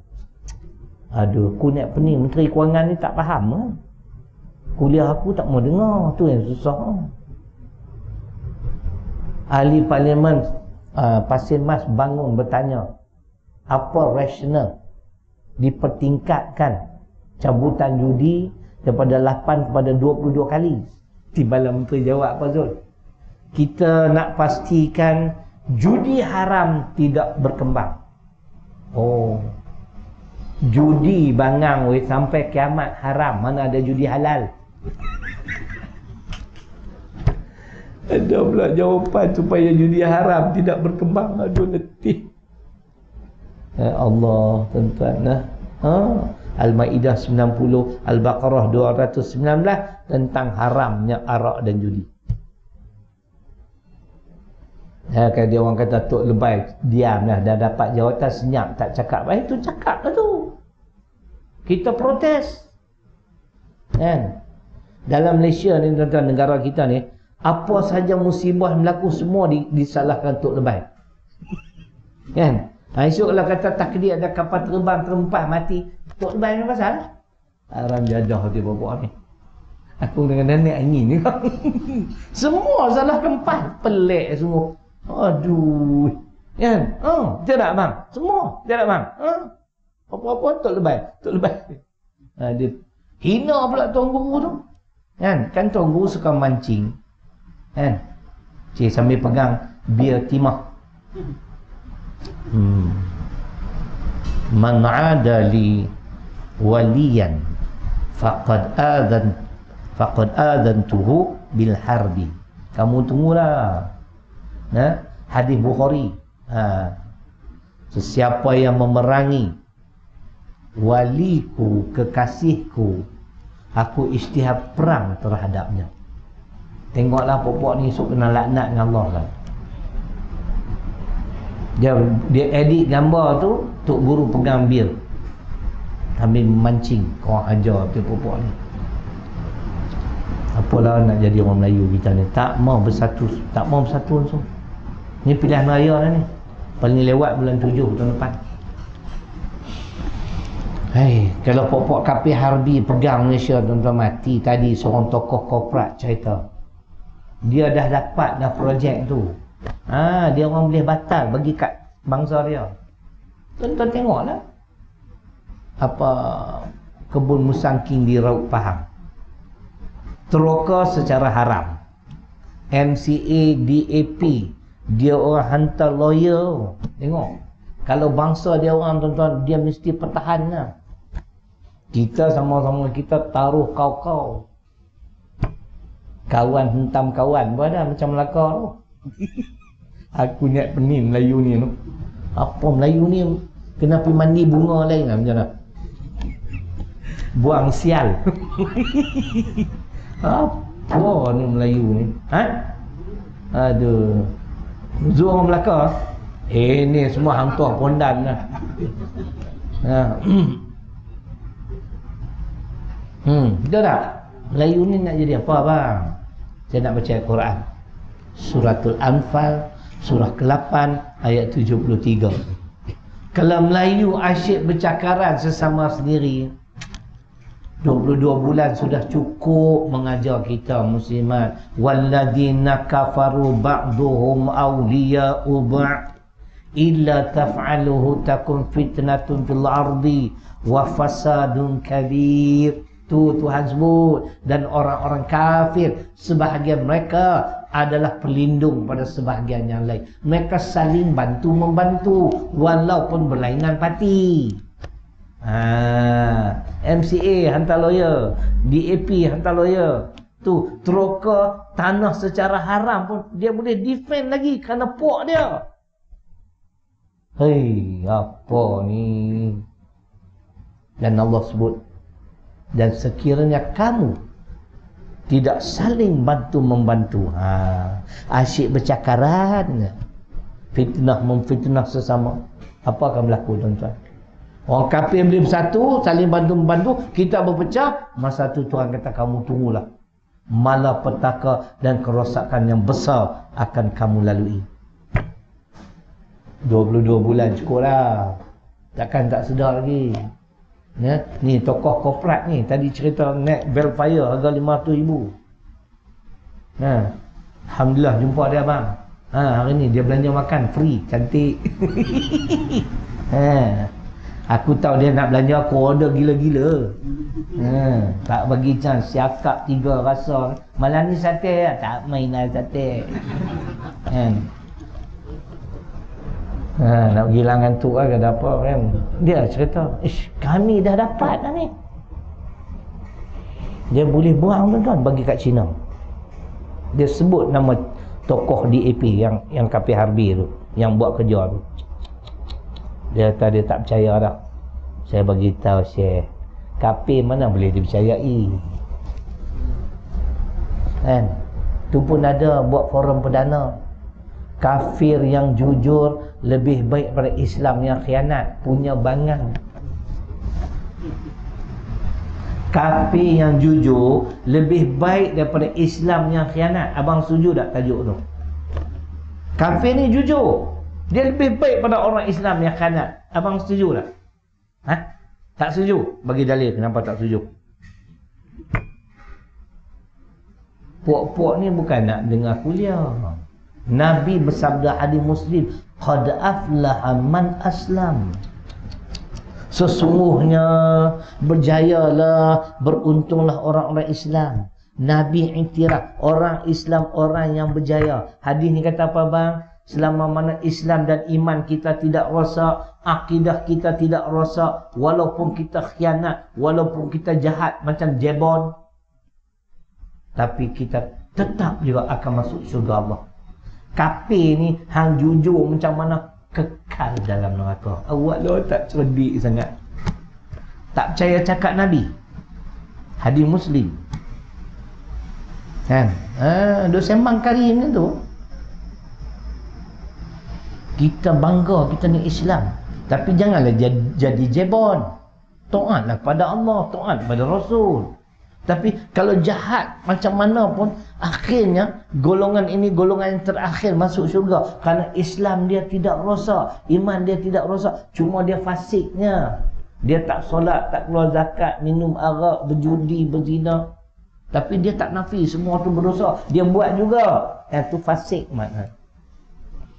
Aduh, kunyat pening. Menteri Kewangan ni tak faham. Kuliah aku tak mau dengar. Tu yang susah. Ahli Parlimen Pasir Mas bangun bertanya, apa rasional dipertingkatkan cabutan judi daripada 8 kepada 22 kali? Timbalan Menteri jawab apa Zul? Kita nak pastikan judi haram tidak berkembang. Judi bangang sampai kiamat haram. Mana ada judi halal? Ada pula jawapan supaya judi haram tidak berkembang. Aduh letih. Allah tuan-tuan. Al-Maidah 90, Al-Baqarah 219 tentang haramnya arak dan judi. Kalau dia orang kata Tok Lebay, diamlah, dah dapat jawatan senyap, tak cakap. Itu cakap lah tu. Kita protes. Kan? Dalam Malaysia ni tuan-tuan, negara kita ni, Apa saja musibah berlaku semua disalahkan Tok Lebay. Kan? Esok kalau kata takdir ada kapal terbang terempat mati, Tok Lebay ni pasal? Haram jadah hati bapak ni. Aku dengan nenek angin ni. Semua salah kempas. Pelik semua. Aduh. Kan? Tidak bang. Semua. Tidak bang. Apa-apa Tok Lebay. Tok Lebay. Dia hina pula tuan guru tu. Kan tuan guru suka mancing. Kan? Cik sambil pegang bir timah. Man adali waliyan faqad adantuhu bil harbi. Kamu tunggulah. Hadis Bukhari. Sesiapa yang memerangi waliku, kekasihku, aku isytihad perang terhadapnya. Tengoklah pokok ni esok kena laknat dengan Allah kan. Dia edit gambar tu, tok guru pegang bir sambil mancing, kau ajar tu pokok ni. Apalah nak jadi orang Melayu kita ni, tak mau bersatu langsung. Ni pilihan raya dah ni. Paling lewat bulan 7 tahun depan. Kalau pokok Kapil Harbi pegang Malaysia tuan-tuan mati. Tadi seorang tokoh korporat cerita. Dia dah dapat projek tu. Dia orang boleh batal bagi kat bangsa dia. Tuan-tuan tengoklah. Apa kebun musangking di Raut Pahang. Teroka secara haram. MCA, DAP, dia orang hantar lawyer. Tengok. Kalau bangsa dia orang tuan-tuan, dia mesti pertahan lah. Kita sama-sama kita taruh kau-kau. Kawan hentam kawan pun ada macam Melaka tu. Aku niat pening Melayu ni tu. Apa Melayu ni kena pergi mandi bunga lain lah macam mana? Buang sial. Apa ni Melayu ni? Aduh. Zul orang Melaka. Ni semua hang tuah pondan lah. Betul tak? Melayu ni nak jadi apa bang? Saya nak baca Al-Quran. Suratul Anfal, surah ke-8 ayat 73. Kalau Melayu asyik bercakaran sesama sendiri, 22 bulan sudah cukup mengajar kita muslimat. Walladzina kafaru ba'duhum awliya'u ba'd illa taf'aluhu takun fitnatun fil ardi wa fasadun kabir. Tu Tuhan sebut. Dan orang-orang kafir, sebahagian mereka adalah pelindung pada sebahagian yang lain. Mereka saling bantu-membantu walaupun berlainan parti. MCA hantar lawyer, DAP hantar lawyer. Tu teroka tanah secara haram pun dia boleh defend lagi kerana pok dia. Apa ni? Dan Allah sebut, dan sekiranya kamu tidak saling bantu-membantu, asyik bercakaran, fitnah memfitnah sesama, apa akan berlaku tuan-tuan? Orang kafir boleh bersatu, saling bantu-membantu, kita berpecah, masa tu Tuhan kata kamu tunggulah. Malapetaka dan kerosakan yang besar akan kamu lalui. 22 bulan cukup lah. Takkan tak sedar lagi. Ni tokoh korporat ni tadi cerita net Velfire harga 500,000. Alhamdulillah jumpa dia bang. Hari ni dia belanja makan free, cantik. Aku tahu dia nak belanja, aku order gila-gila. Tak bagi chance, siakap 3 rasa. Malam ni sate lah, tak main lah sate. Nak pergi lang ngantuk lah ke apa kan. Dia cerita, kami dah dapat dah ni. Dia boleh buang tuan-tuan bagi kat Cina. Dia sebut nama tokoh DAP yang Kapil Harbi tu, yang buat kerja tu. Dia kata dia tak percaya dah. Saya bagi tahu Syekh, Kapil mana boleh dipercayai. Kan? Tu pun ada buat forum perdana. Kafir yang jujur lebih baik pada Islam yang khianat, punya bangang. Kafir yang jujur lebih baik daripada Islam yang khianat. Abang setuju tak tajuk tu? Kafir ni jujur, dia lebih baik pada orang Islam yang khianat. Abang setuju tak? Ha? Tak setuju? Bagi dalil kenapa tak setuju. Puak-puak ni bukan nak dengar kuliah. Nabi bersabda hadis Muslim, qad aflaha man aslam. Sesungguhnya berjayalah, beruntunglah orang-orang Islam. Nabi iktiraf orang Islam orang yang berjaya. Hadis ni kata apa bang? Selama mana Islam dan iman kita tidak rosak, akidah kita tidak rosak, walaupun kita khianat, walaupun kita jahat macam jebon, tapi kita tetap juga akan masuk syurga Allah. Kafir ni hang jujur macam mana kekal dalam neraka. Awak lo tak cerdik sangat. Tak percaya cakap Nabi. Hadis Muslim. Kan? Duk sembang Karim ni tu. Kita bangga kita ni Islam. Tapi janganlah jadi jebon. Taatlah pada Allah, taat pada Rasul. Tapi kalau jahat macam mana pun, akhirnya golongan ini golongan yang terakhir masuk syurga. Kerana Islam dia tidak rosak, iman dia tidak rosak, cuma dia fasiknya. Dia tak solat, tak keluar zakat, minum arak, berjudi, berzina. Tapi dia tak nafi semua tu berdosa. Dia buat juga. Yang tu fasik makna.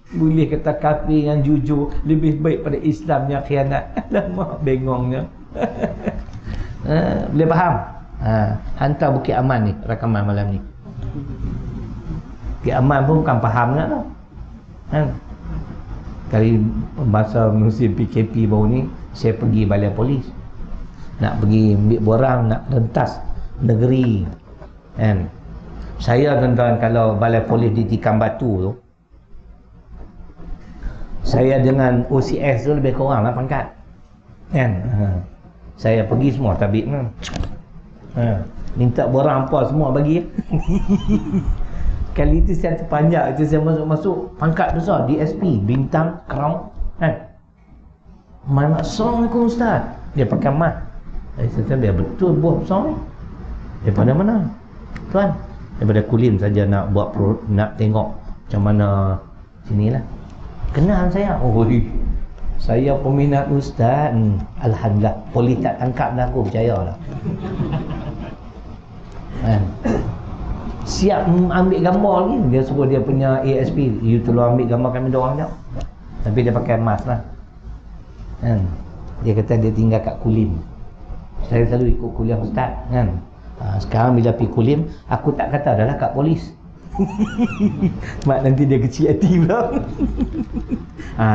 Boleh kata kafir yang jujur lebih baik pada Islam yang khianat. Alamak, bengongnya. Boleh faham? Hantar Bukit Aman ni rakaman malam ni. Bukit Aman pun bukan faham nak tau. Kali masa musim PKP baru ni, saya pergi balai polis. Nak pergi ambil borang, nak rentas negeri. Saya tuan-tuan, kalau balai polis di Tikam Batu tu, saya dengan OCS tu lebih kurang lah pangkat. Saya pergi semua tabik kan. Minta borang apa semua bagi. Kali itu saya terpanjak, itu saya masuk pangkat besar DSP bintang crown kan. Mana Assalamualaikum Ustaz. Dia pakai mat. Saya kata dia betul buat besar ni. Daripada mana? Tuan, daripada Kulim saja nak buat nak tengok macam mana sinilah. Kenal saya. Oh, saya peminat Ustaz. Alhamdulillah, polis tak tangkap dah, aku percayalah. Siap ambil gambar lagi. Dia suruh dia punya ASP, you tolong ambil gambar kami doang jap. Tapi dia pakai mask lah. Dia kata dia tinggal kat Kulim. Saya selalu ikut kuliah Ustaz kan. Sekarang bila pergi Kulim, aku tak kata adalah kat polis. Mak nanti dia kecil hati pula.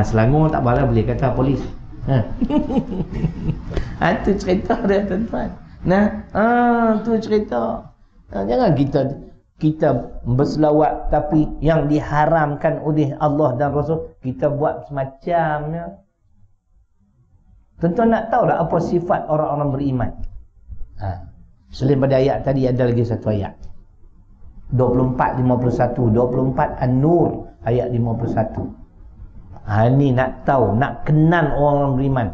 Selangor tak apalah, boleh kata polis. Itu cerita dia tuan-tuan. Tu cerita. Jangan kita berselawat tapi yang diharamkan oleh Allah dan Rasul kita buat semacamnya. Tuan-tuan nak tahu tak apa sifat orang-orang beriman? Selain pada ayat tadi ada lagi satu ayat 24, 51, 24 An-Nur ayat 51. Ini nak tahu, nak kenal orang beriman.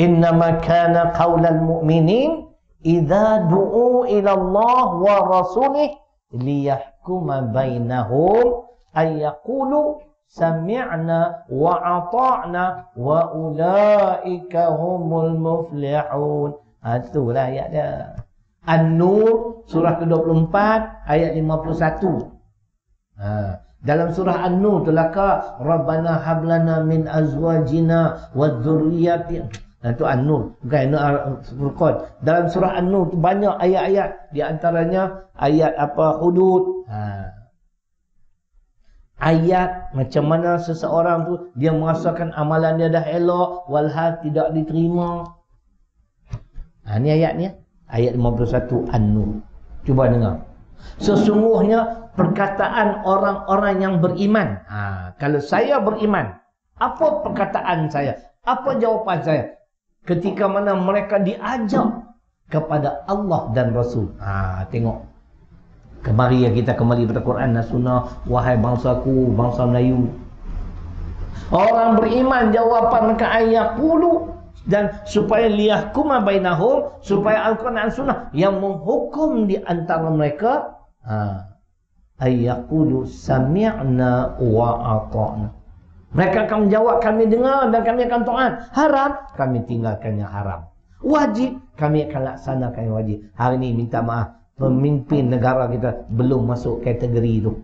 Innama kana qaulal mu'minin idza du'u ila Allah wa rasulih liyahkuma bainahum ay yaqulu sami'na wa ata'na wa ulaika humul muflihun. Itulah ayat dia. An-Nur surah ke-24 ayat 51. Dalam surah An-Nur tu laka Rabbana hablana min azwajina wa dzurriyyatina. Itu An-Nur, bukan Furqan. Dalam surah An-Nur tu banyak ayat-ayat, di antaranya ayat apa hudud. Ayat macam mana seseorang tu dia merasakan amalan dia dah elok walhal tidak diterima. Ni ayat ni, ayat 51 An-Nur. Cuba dengar. Sesungguhnya perkataan orang-orang yang beriman. Kalau saya beriman, apa perkataan saya? Apa jawapan saya? Ketika mana mereka diajak kepada Allah dan Rasul. Tengok. Kemari kita kembali pada Quran dan Sunnah. Wahai bangsaku, bangsa Melayu. Orang beriman jawapan mereka ayat qulu dan supaya liyahkuma bainahum, supaya Al-Quran dan Sunnah yang menghukum di antara mereka, ayyaqulu sami'na wa ata'na. Mereka akan menjawab, kami dengar dan kami akan taat. Haram, kami tinggalkan yang haram. Wajib, kami akan laksanakan yang wajib. Hari ini minta maaf, pemimpin negara kita belum masuk kategori itu.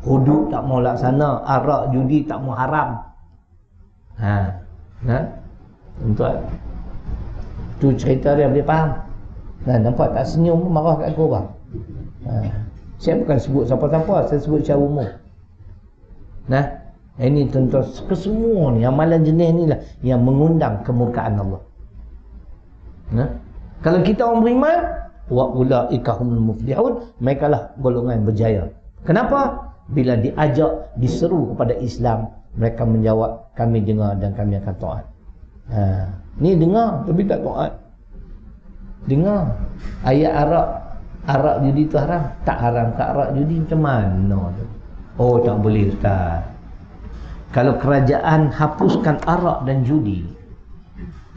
Hudud tak mau laksana, arak judi tak mau haram. Tuan, tu cerita dia boleh faham. Nampak tak senyum marah kat aku bang. Saya bukan sebut siapa-siapa, saya sebut secara umum. Ini tuan-tuan, kesemua ni amalan jenis ni lah yang mengundang kemurkaan Allah. Kalau kita orang beriman, wa ulaika humul muflihun, mereka lah golongan berjaya. Kenapa? Bila diajak, diseru kepada Islam, mereka menjawab, kami dengar dan kami akan taat. Ni dengar tapi tak taat. Dengar ayat arak judi tu haram, tak haram ke arak judi, macam mana tu? Oh, tak boleh ustaz. Kalau kerajaan hapuskan arak dan judi,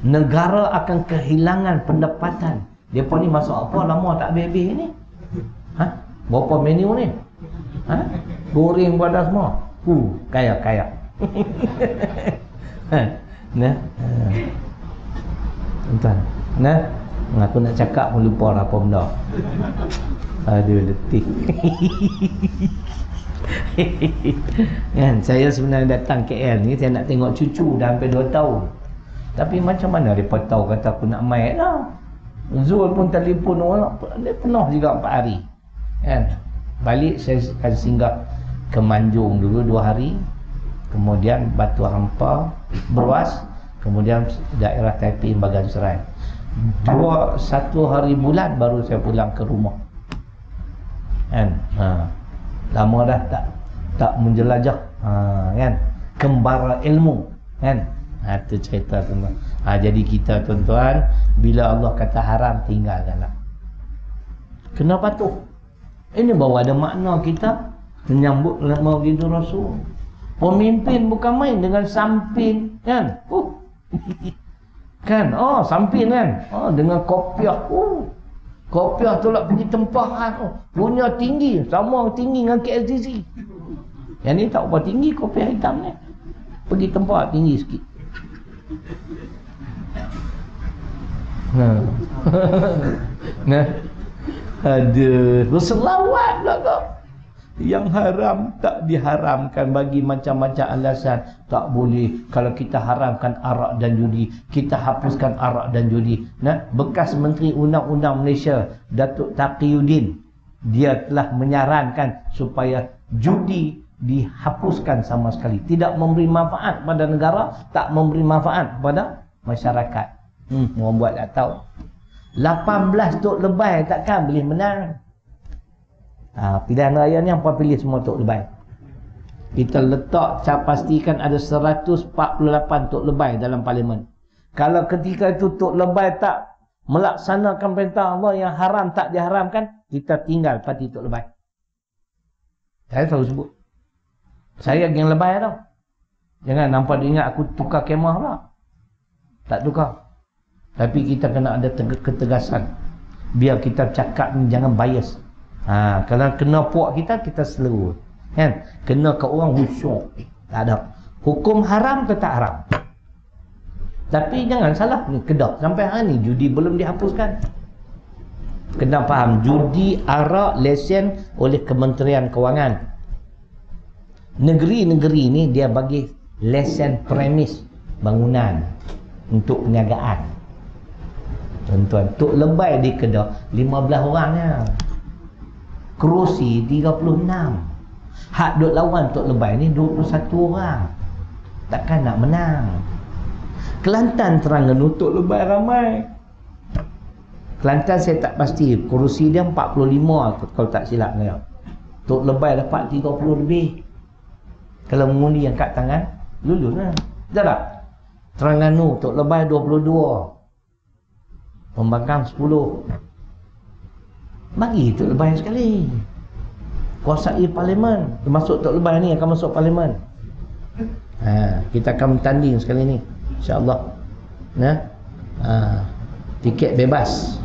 negara akan kehilangan pendapatan. Depa ni masuk apa lama tak habis-habis ni? Berapa menu ni? Goreng pada semua. Kaya. Tuan, aku nak cakap pun lupa apa benda. Aduh, letih. Kan, saya sebenarnya datang KL ni, saya nak tengok cucu dah hampir 2 tahun. Tapi macam mana mereka tahu kata aku nak main lah. Zul pun telefon orang, dia penuh juga 4 hari. Kan, balik saya akan singgah ke Manjung dulu 2 hari. Kemudian Batu Hampa, Berwas, kemudian daerah Taiping, Bagan Serai. 1 hari bulan baru saya pulang ke rumah. Kan? Lama dah tak menjelajah. Kan? Kembara ilmu. Kan? Itu cerita tuan-tuan. Jadi kita tuan-tuan, bila Allah kata haram, tinggalkanlah. Kenapa tu? Ini baru ada makna kita menyambut Maulid Rasul. Pemimpin bukan main dengan samping, kan? Kan? Samping kan? Dengan kopiah. Kopiah tu lah pergi tempahan. Punya tinggi, sama tinggi dengan KLCC. Yang ni tak apa tinggi, kopiah hitam ni. Pergi tempah tinggi sikit. Aduh, berselawat pula kau. Yang haram tak diharamkan bagi macam-macam alasan. Tak boleh. Kalau kita haramkan arak dan judi, kita hapuskan arak dan judi. Bekas Menteri Undang-Undang Malaysia, Datuk Taqiyuddin, dia telah menyarankan supaya judi dihapuskan sama sekali. Tidak memberi manfaat pada negara, tak memberi manfaat kepada masyarakat. Orang buat tak tahu. 18 Tok Lebay takkan boleh menang. Pilihan raya ni apa pilih semua Tok Lebay. Kita letak, saya pastikan ada 148 Tok Lebay dalam parlimen. Kalau ketika itu Tok Lebay tak melaksanakan perintah Allah yang haram tak diharamkan, kita tinggal parti Tok Lebay. Saya selalu sebut, saya geng Lebay tau. Jangan nampak dia ingat aku tukar kemah pula. Tak tukar. Tapi kita kena ada ketegasan. Biar kita cakap ni jangan bias. Kalau kena puak kita, kita slow. Kan? Kena ke orang khusyuk. Tak ada. Hukum haram ke tak haram? Tapi jangan salah. Ni Kedah. Sampai hari ni judi belum dihapuskan. Kena faham. Judi arak lesen oleh Kementerian Kewangan. Negeri-negeri ni dia bagi lesen premis bangunan untuk perniagaan. Tuan-tuan, Tok Lebay di Kedah 15 orangnya. Kerusi 36. Hak duk lawan Tok Lebay ni 21 orang. Takkan nak menang. Kelantan Terengganu Tok Lebay ramai. Kelantan saya tak pasti, kerusi dia 45 kalau tak silap saya. Tok Lebay dapat 30 lebih. Kalau mengundi yang kat tangan, lulus lah. Betul tak? Terengganu Tok Lebay 22. Pembangkang 10. Bagi Tok Lebay sekali. Kuasai parlimen. Termasuk Tok Lebay ni akan masuk parlimen. Kita akan bertanding sekali ni, InsyaAllah. Tiket bebas,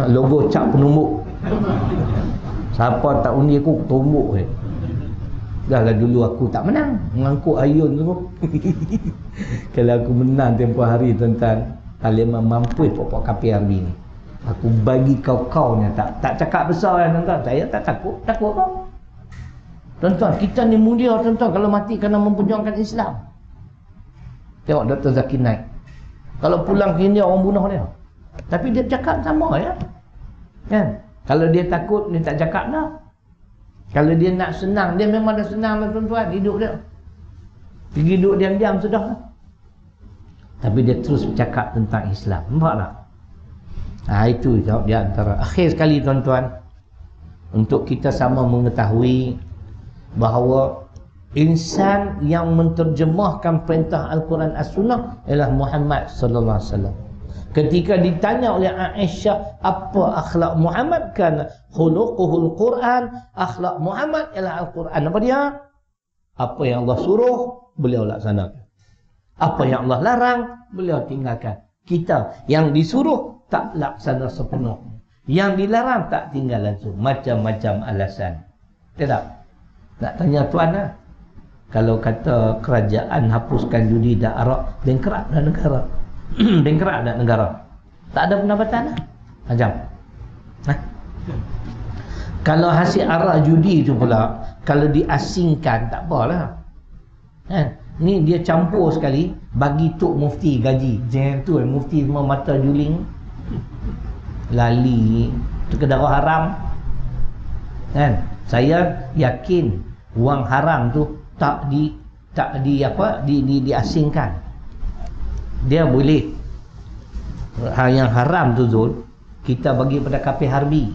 logo cap penumbuk. Siapa tak undi aku tumbuk. Dah lah dulu aku tak menang mengangkut ayun tu. Kalau aku menang tempoh hari tuan-tuan, Taliban mampu pokok KPRB ni, aku bagi kau-kaunya. Tak cakap besar kan tuan-tuan. Saya tak takut kau. Tuan-tuan, kita ni mulia tuan-tuan kalau mati kerana memperjuangkan Islam. Tengok Dr. Zakir Naik, kalau pulang ke India orang bunuh dia, tapi dia cakap sama ya kan. Kalau dia takut dia tak cakap dah. Kalau dia nak senang, dia memang dah senang lah tuan-tuan hidup dia. Pergi duduk diam-diam sudah lah. Tapi dia terus bercakap tentang Islam. Nampak tak? Itu di antara. Akhir sekali tuan-tuan, untuk kita sama mengetahui bahawa insan yang menterjemahkan perintah Al-Quran As-Sunnah ialah Muhammad sallallahu alaihi wasallam. Ketika ditanya oleh Aisyah apa akhlak Muhammad, kan khuluquhul Quran, akhlak Muhammad ialah Al-Quran. Apa dia? Apa yang Allah suruh beliau laksanakan, apa yang Allah larang beliau tinggalkan. Kita yang disuruh tak laksana sepenuh, yang dilarang tak tinggal langsung, macam-macam alasan. Tidak. Nak tanya tuan lah, kalau kata kerajaan hapuskan judi dan arak, bangkrut dah negara. Bangkrut dah negara. Tak ada pendapatan lah. Macam kalau hasil arak judi tu pula, kalau diasingkan tak apalah. Ni dia campur sekali, bagi Tok Mufti gaji. Jangan tu Mufti semua mata juling. Lali tu ke darah haram. Kan? Saya yakin wang haram tu tak diasingkan. Dia boleh. Yang haram tu Zul, kita bagi pada kafir harbi.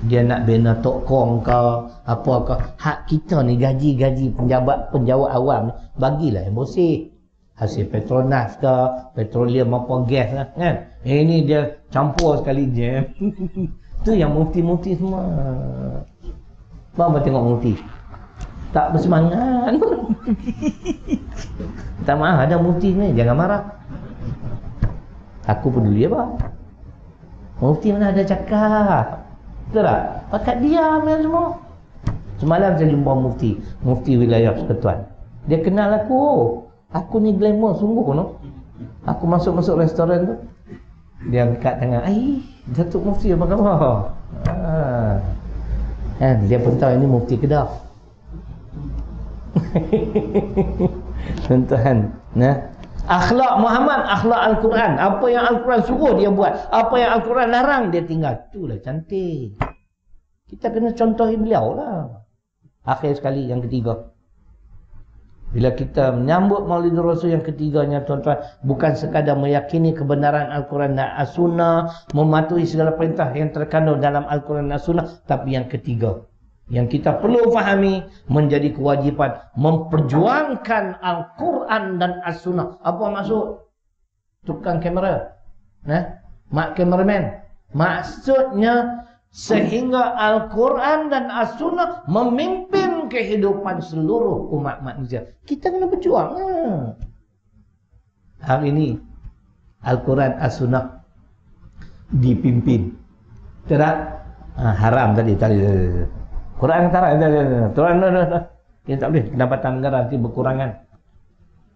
Dia nak bina tokong ke apa ke, hak kita ni gaji penjawat awam, bagilah yang bersih. Hasil Petronas ke, petroleum apa gas lah, kan. Ini dia campur sekali je. Tu yang mufti-mufti semua. Bapak tengok mufti tak bersemangat. Tak maaf, ada mufti ni, jangan marah. Aku peduli apa? Mufti mana ada cakap. Betul tak? Pakat diam ya semua. Semalam saya jumpa mufti wilayah Persekutuan. Dia kenal aku. Aku ni glamour sungguh no. Aku masuk restoran tu, dia angkat tangan, Datuk Mufti apa khabar? Dia pun tahu ini mufti Kedah. Tuan-tuan, akhlak Muhammad, akhlak Al-Quran. Apa yang Al-Quran suruh dia buat, apa yang Al-Quran larang dia tinggal. Itulah cantik. Kita kena contohi beliau lah. Akhir sekali, yang ketiga, bila kita menyambut Maulid Rasul yang ketiganya tuan-tuan, bukan sekadar meyakini kebenaran Al-Quran dan As-Sunnah, mematuhi segala perintah yang terkandung dalam Al-Quran dan As-Sunnah, tapi yang ketiga yang kita perlu fahami, menjadi kewajipan memperjuangkan Al-Quran dan As-Sunnah. Apa maksud? Tukang kamera, mak kameraman. Maksudnya sehingga Al-Quran dan As-Sunnah memimpin kehidupan seluruh umat manusia. Kita kena berjuang. Hari ini Al-Quran As-Sunnah dipimpin. Tidak haram tadi. Quran antara kita tak boleh, pendapatan negara nanti berkurangan.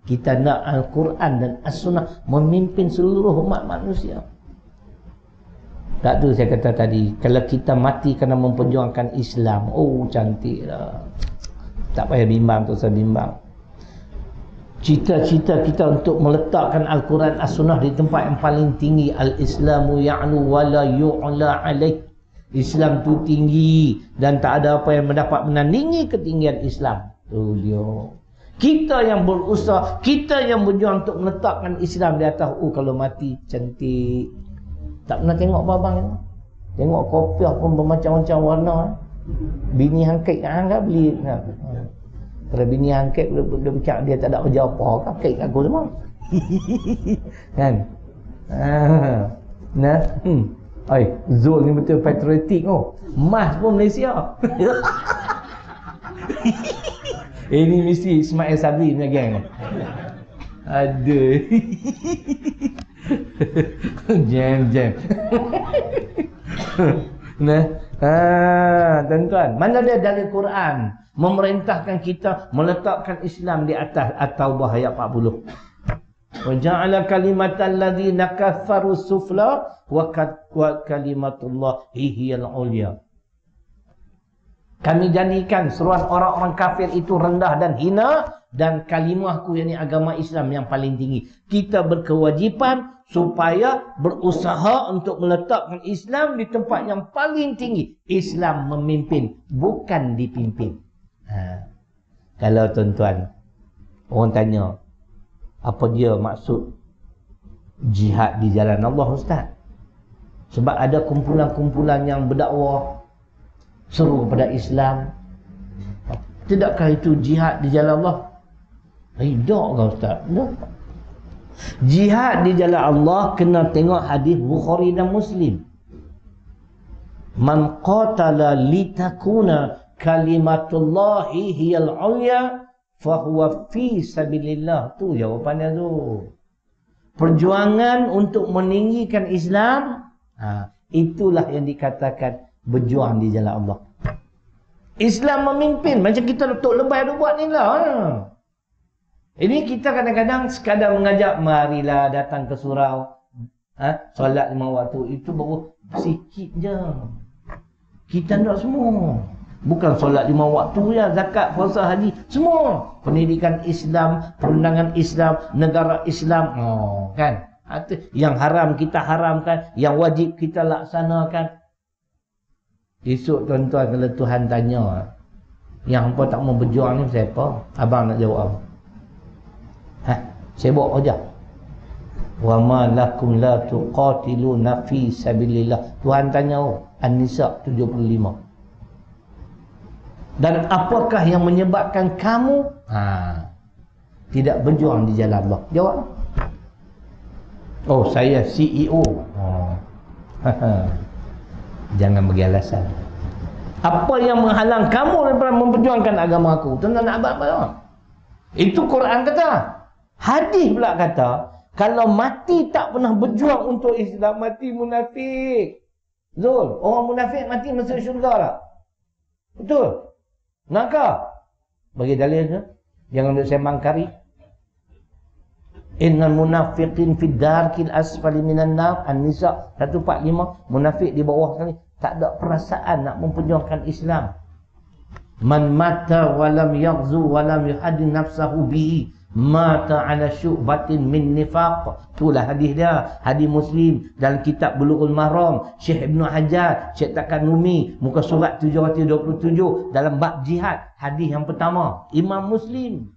Kita nak Al-Quran dan As-Sunnah memimpin seluruh umat manusia. Tak tu saya kata tadi, kalau kita mati kerana memperjuangkan Islam, cantik lah. Tak payah bimbang, tak usah bimbang. Cita-cita kita untuk meletakkan Al-Quran As-Sunnah di tempat yang paling tinggi. Al-Islamu ya'lu wa la yu'la alaih. Islam tu tinggi dan tak ada apa yang mendapat menandingi ketinggian Islam. Tu dia. Kita yang berusaha, kita yang berjuang untuk meletakkan Islam di atas. Kalau mati cantik. Tak pernah tengok babang ni. Tengok kopiah pun bermacam-macam warna. Bini hangkit kan beli. Kalau bini hangkit dia bercakap dia tak ada kerja apa, hangkit kat aku semua. Kan? Zul ni betul patriotik Emas pun Malaysia. Ini mesti Ismail Sabri punya geng. Aduh. Jam. Nah, tuan-tuan, mana ada dalil Quran memerintahkan kita meletakkan Islam di atas At-Taubah ayat 40. Wa ja'ala kalimatal ladzina kafaru sufla wa kalimatullah hiyal ulya. Kami jadikan seruan orang-orang kafir itu rendah dan hina, dan kalimahku, yakni agama Islam, yang paling tinggi. Kita berkewajipan supaya berusaha untuk meletakkan Islam di tempat yang paling tinggi. Islam memimpin, bukan dipimpin. Kalau tuan-tuan, orang tanya, apa dia maksud jihad di jalan Allah, Ustaz? Sebab ada kumpulan-kumpulan yang berdakwah seru kepada Islam. Tidakkah itu jihad di jalan Allah? Tidak ke Ustaz? Tak. Jihad di jalan Allah kena tengok hadis Bukhari dan Muslim. Man qatala litakuna kalimatullahi hiyal ulya fahuwa fi sabilillah. Tu jawapannya tu. Perjuangan untuk meninggikan Islam, itulah yang dikatakan berjuang di jalan Allah. Islam memimpin. Macam kita Tok Lebay ada buat ni lah. Ini kita kadang-kadang sekadar mengajak, marilah datang ke surau, solat 5 waktu. Itu baru sikit je. Kita nak semua. Bukan solat 5 waktu ya, zakat, puasa, haji, semua. Pendidikan Islam, perundangan Islam, negara Islam. Kan? Yang haram kita haramkan, yang wajib kita laksanakan. Esok tuan-tuan, kalau Tuhan tanya, yang hampa tak mau berjuang ni siapa? Abang nak jawab. Sibuk aja. Wa ma lakum la tuqatiluna fi sabilillah. Tuhan tanya, An-Nisa 75. Dan apakah yang menyebabkan kamu tidak berjuang di jalan Allah? Jawab. Oh, saya CEO. Jangan bagi alasan. Apa yang menghalang kamu daripada memperjuangkan agama aku? Tuan-tuan nak apa? Itu Quran kata. Hadis pula kata, kalau mati tak pernah berjuang untuk Islam, mati munafik. Zul, orang munafik mati masuk syurga tak? Betul? Nakah? Bagi dalil ke? Jangan duk sembang kari. Innal munafiqin fid darkil asfali minan nar. An-Nisa 145. Munafik di bawah sekali, tak ada perasaan nak memperjuangkan Islam. Man mata walam yaghzu walam yuhaddin nafsahu bihi mata ala syu'batin min nifaq. Itulah hadis dia, hadis Muslim dalam kitab Bulughul Maram, Syekh Ibn Hajar, Syekh Takanumi, muka surat 727 dalam bab jihad. Hadis yang pertama, Imam Muslim.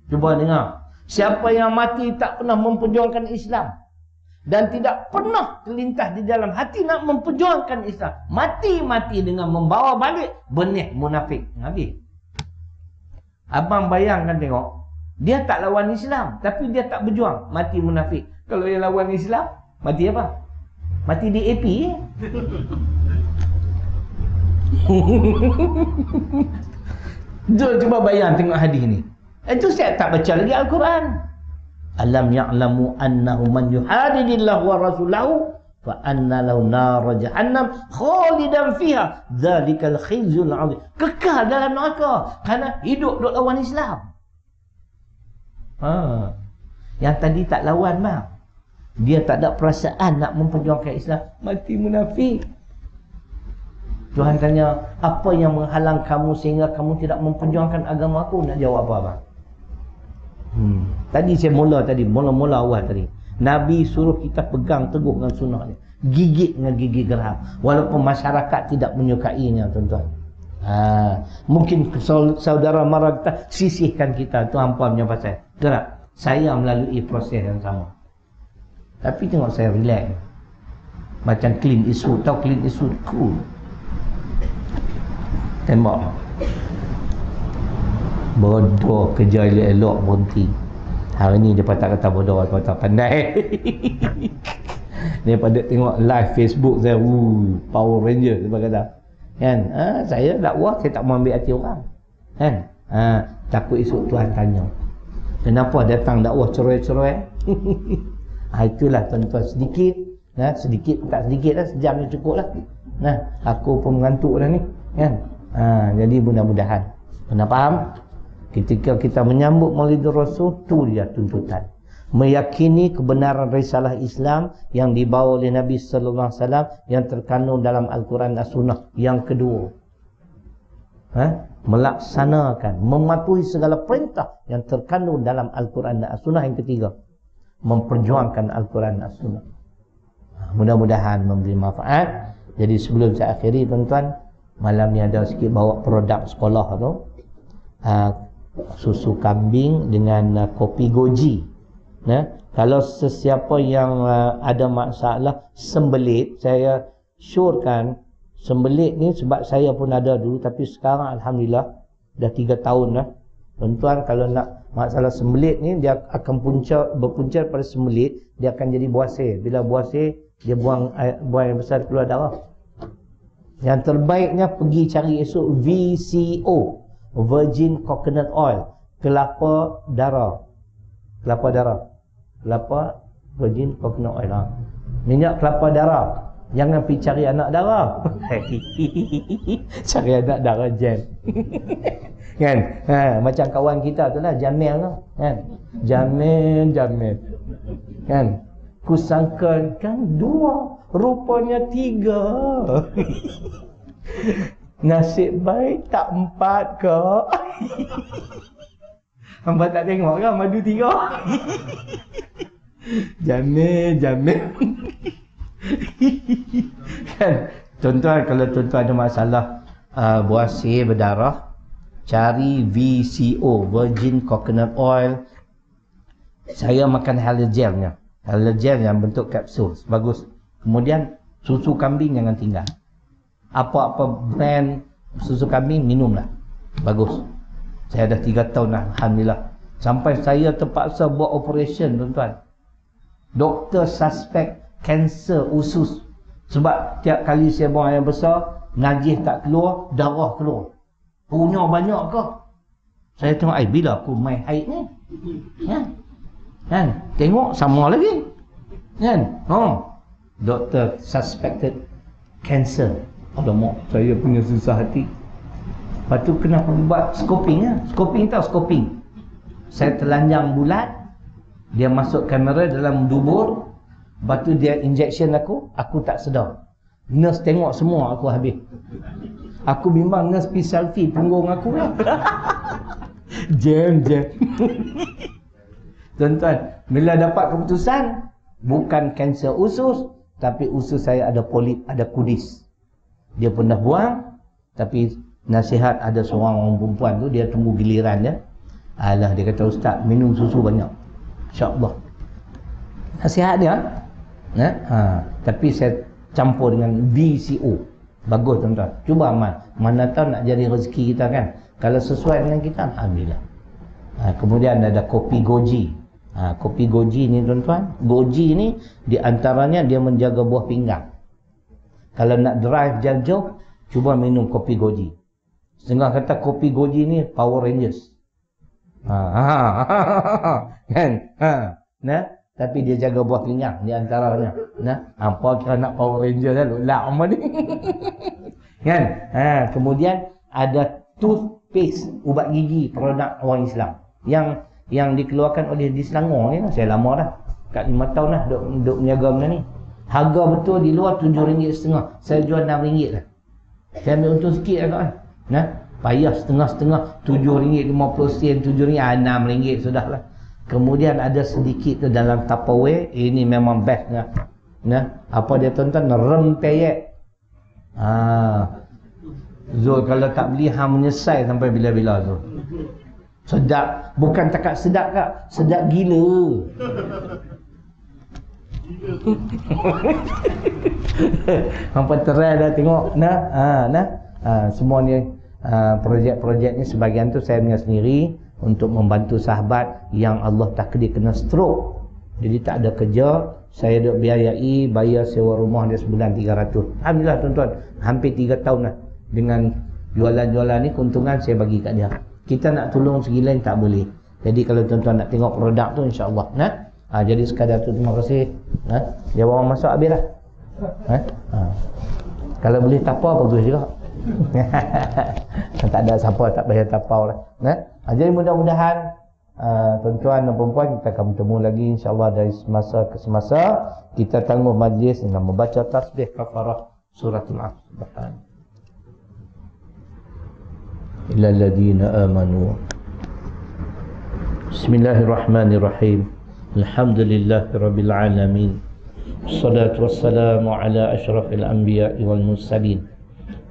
Cuba dengar. Siapa yang mati tak pernah memperjuangkan Islam dan tidak pernah terlintas di dalam hati nak memperjuangkan Islam, mati-mati dengan membawa balik benih munafik. Habis. Abang bayangkan tengok, dia tak lawan Islam tapi dia tak berjuang, mati munafik. Kalau yang lawan Islam, mati apa? Mati di AP. Jom cuba bayang tengok hadis ni. Itu saya tak baca lagi Al-Quran. Alam ya'lamu annahu man yuhadidillahu wa rasulahu fa anna lahu nar jahannam khalidan fiha dzalikal khizyul 'adzim. Kekal dalam neraka kerana hidup duk lawan Islam. Yang tadi tak lawan bang, dia tak ada perasaan nak memperjuangkan Islam, mati munafik. Tuhan tanya, apa yang menghalang kamu sehingga kamu tidak memperjuangkan agama aku? Nak jawab apa bang? Tadi saya mula awal tadi, Nabi suruh kita pegang teguh dengan sunnah ni, gigit dengan gigi geram, walaupun masyarakat tidak menyukainya tuan-tuan. Mungkin saudara mara kita sisihkan kita, tu hampa punya pasal. Gerak. Saya melalui proses yang sama, tapi tengok saya relax. Macam Clint Eastwood. Tahu Clint Eastwood? Cool. Tembak. Bodoh, kerja elok-elok berhenti. Hari ni dia patah kata bodoh, dia patah pandai. Daripada tengok live Facebook saya, Power Ranger dia kata. Kan? Saya dakwah, saya tak mau ambil hati orang. Kan? Takut esok Tuhan tanya. Kenapa datang dakwah cerai-cerai? Itulah tuan-tuan, sedikit. Sedikit tak sedikit lah, sejam ni cukup lah. Aku pun mengantuk dah ni kan. Jadi mudah-mudahan kena faham. Ketika kita menyambut Maulidur Rasul, tu dia tuntutan. Meyakini kebenaran risalah Islam yang dibawa oleh Nabi sallallahu alaihi wasallam yang terkandung dalam Al-Quran dan Sunnah. Yang kedua, melaksanakan, mematuhi segala perintah yang terkandung dalam Al-Quran dan Sunnah. Yang ketiga, memperjuangkan Al-Quran dan Sunnah. Mudah-mudahan memberi manfaat. Jadi sebelum saya akhiri tuan-tuan, malam ni ada sikit bawa produk sekolah tu, susu kambing dengan kopi goji. Kalau sesiapa yang ada masalah sembelit, saya syorkan sembelit ni, sebab saya pun ada dulu, tapi sekarang alhamdulillah dah 3 tahun dah. Tuan-tuan, kalau nak masalah sembelit ni, dia akan berpunca pada sembelit, dia akan jadi buasir. Bila buasir, dia buang yang besar, keluar darah. Yang terbaiknya pergi cari esok VCO, Virgin Coconut Oil, kelapa darah. Kelapa Virgin Coconut Oil, minyak kelapa darah. Jangan pergi cari anak darah. Cari anak darah jam. Kan? Macam kawan kita tu lah, Jamil tu kan. Jamil kan. Kusangka kan 2, rupanya 3. Nasib baik tak 4 ke? Hamba tak tengok kan madu 3. Jamil kan. Tuan-tuan, kalau tuan-tuan ada masalah buasir berdarah, cari VCO, Virgin Coconut Oil. Saya makan Halogelnya, Halogel yang bentuk kapsul, bagus. Kemudian susu kambing jangan tinggal. Apa-apa brand susu kambing minumlah, bagus. Saya dah 3 tahun dah, alhamdulillah. Sampai saya terpaksa buat operation tuan-tuan. Doktor suspek kanser usus. Sebab tiap kali saya buang air besar, najis tak keluar, darah keluar. Punya banyak ke? Saya tengok, bila aku main haid ni? Kan? Tengok sama lagi. Kan? Doktor suspected cancer. Alamak, saya punya susah hati. Lepas tu kena buat scoping. Scoping tahu scoping? Saya telanjang bulat, dia masuk kamera dalam dubur, lepas tu dia injection aku tak sedar. Nurse tengok semua aku habis. Aku bimbang nurse pergi selfie punggung aku lah. Jam. Tuan-tuan, bila dapat keputusan, bukan kanser usus, tapi usus saya ada polip, ada kudis. Dia pun dah buang, tapi nasihat ada seorang orang perempuan tu, dia tunggu giliran dia. Dia kata, Ustaz, minum susu banyak. InsyaAllah. Nasihat dia. Tapi saya campur dengan VCO. Bagus tuan-tuan. Cuba amal. Mana tahu nak jadi rezeki kita kan. Kalau sesuai dengan kita, alhamdulillah. Kemudian ada kopi goji. Kopi goji ni tuan-tuan, goji ni di antaranya dia menjaga buah pinggang. Kalau nak drive jauh-jauh, cuba minum kopi goji. Setengah kata kopi goji ni Power Rangers. Kan? Tapi dia jaga buah pinggang di antaranya. Apa kira nak Power Ranger dah lak amat ni. Kan? Kemudian ada toothpaste, ubat gigi, produk orang Islam yang dikeluarkan oleh di Selangor ni. Saya lama dah, kat 5 tahun dah duk meniaga benda ni. Harga betul di luar RM7.5. Saya jual RM6 lah. Saya ambil untung sikit lah kawan. Payah setengah-setengah, RM7.50, RM7, RM6 sudahlah. Kemudian ada sedikit tu dalam Tupperware. Ini memang best lah. Apa dia tuan-tuan? Rempeyek. Zul kalau tak beli hang menyesal sampai bila-bila tu. Sedap. Bukan takat sedap kak, sedap gila. Hampa terai dah tengok. Semua ni projek-projek ni sebahagian tu saya punya sendiri untuk membantu sahabat yang Allah takdir kena stroke. Jadi tak ada kerja, saya duk biayai, bayar sewa rumah dia sebulan 300. Alhamdulillah tuan-tuan, hampir 3 tahun lah. Dengan jualan-jualan ni keuntungan saya bagi kat dia. Kita nak tolong segi lain tak boleh. Jadi kalau tuan-tuan nak tengok produk tu, insya-Allah. Jadi sekadar tu, terima kasih. Dia orang masuk habis dah. Kalau boleh tapau bagus juga. Tak ada siapa tak payah tapau lah. Jadi mudah-mudahan tuan-tuan dan puan-puan, kita akan bertemu lagi insya-Allah dari semasa ke semasa. Kita tangguh majlis dengan membaca tasbih kafarah suratul Asr. Illa alladhina amanu. Bismillahirrahmanirrahim. Alhamdulillahirabbil alamin. Wassalatu wassalamu ala asyrafil anbiya'i wal mursalin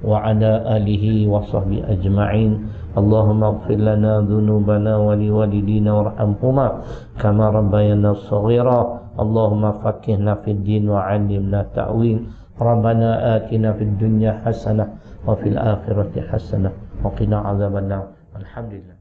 wa ala alihi wa sahbihi ajma'in. Allahumma ighfir lana dhunubana wa liwalidina warhamhuma kama rabbayana shaghira. Allahumma faqihna fid din wa 'allimna ta'wil. Rabbana atina fid dunya hasanah wa fil akhirati hasanah wa qina adzabannar. Alhamdulillah.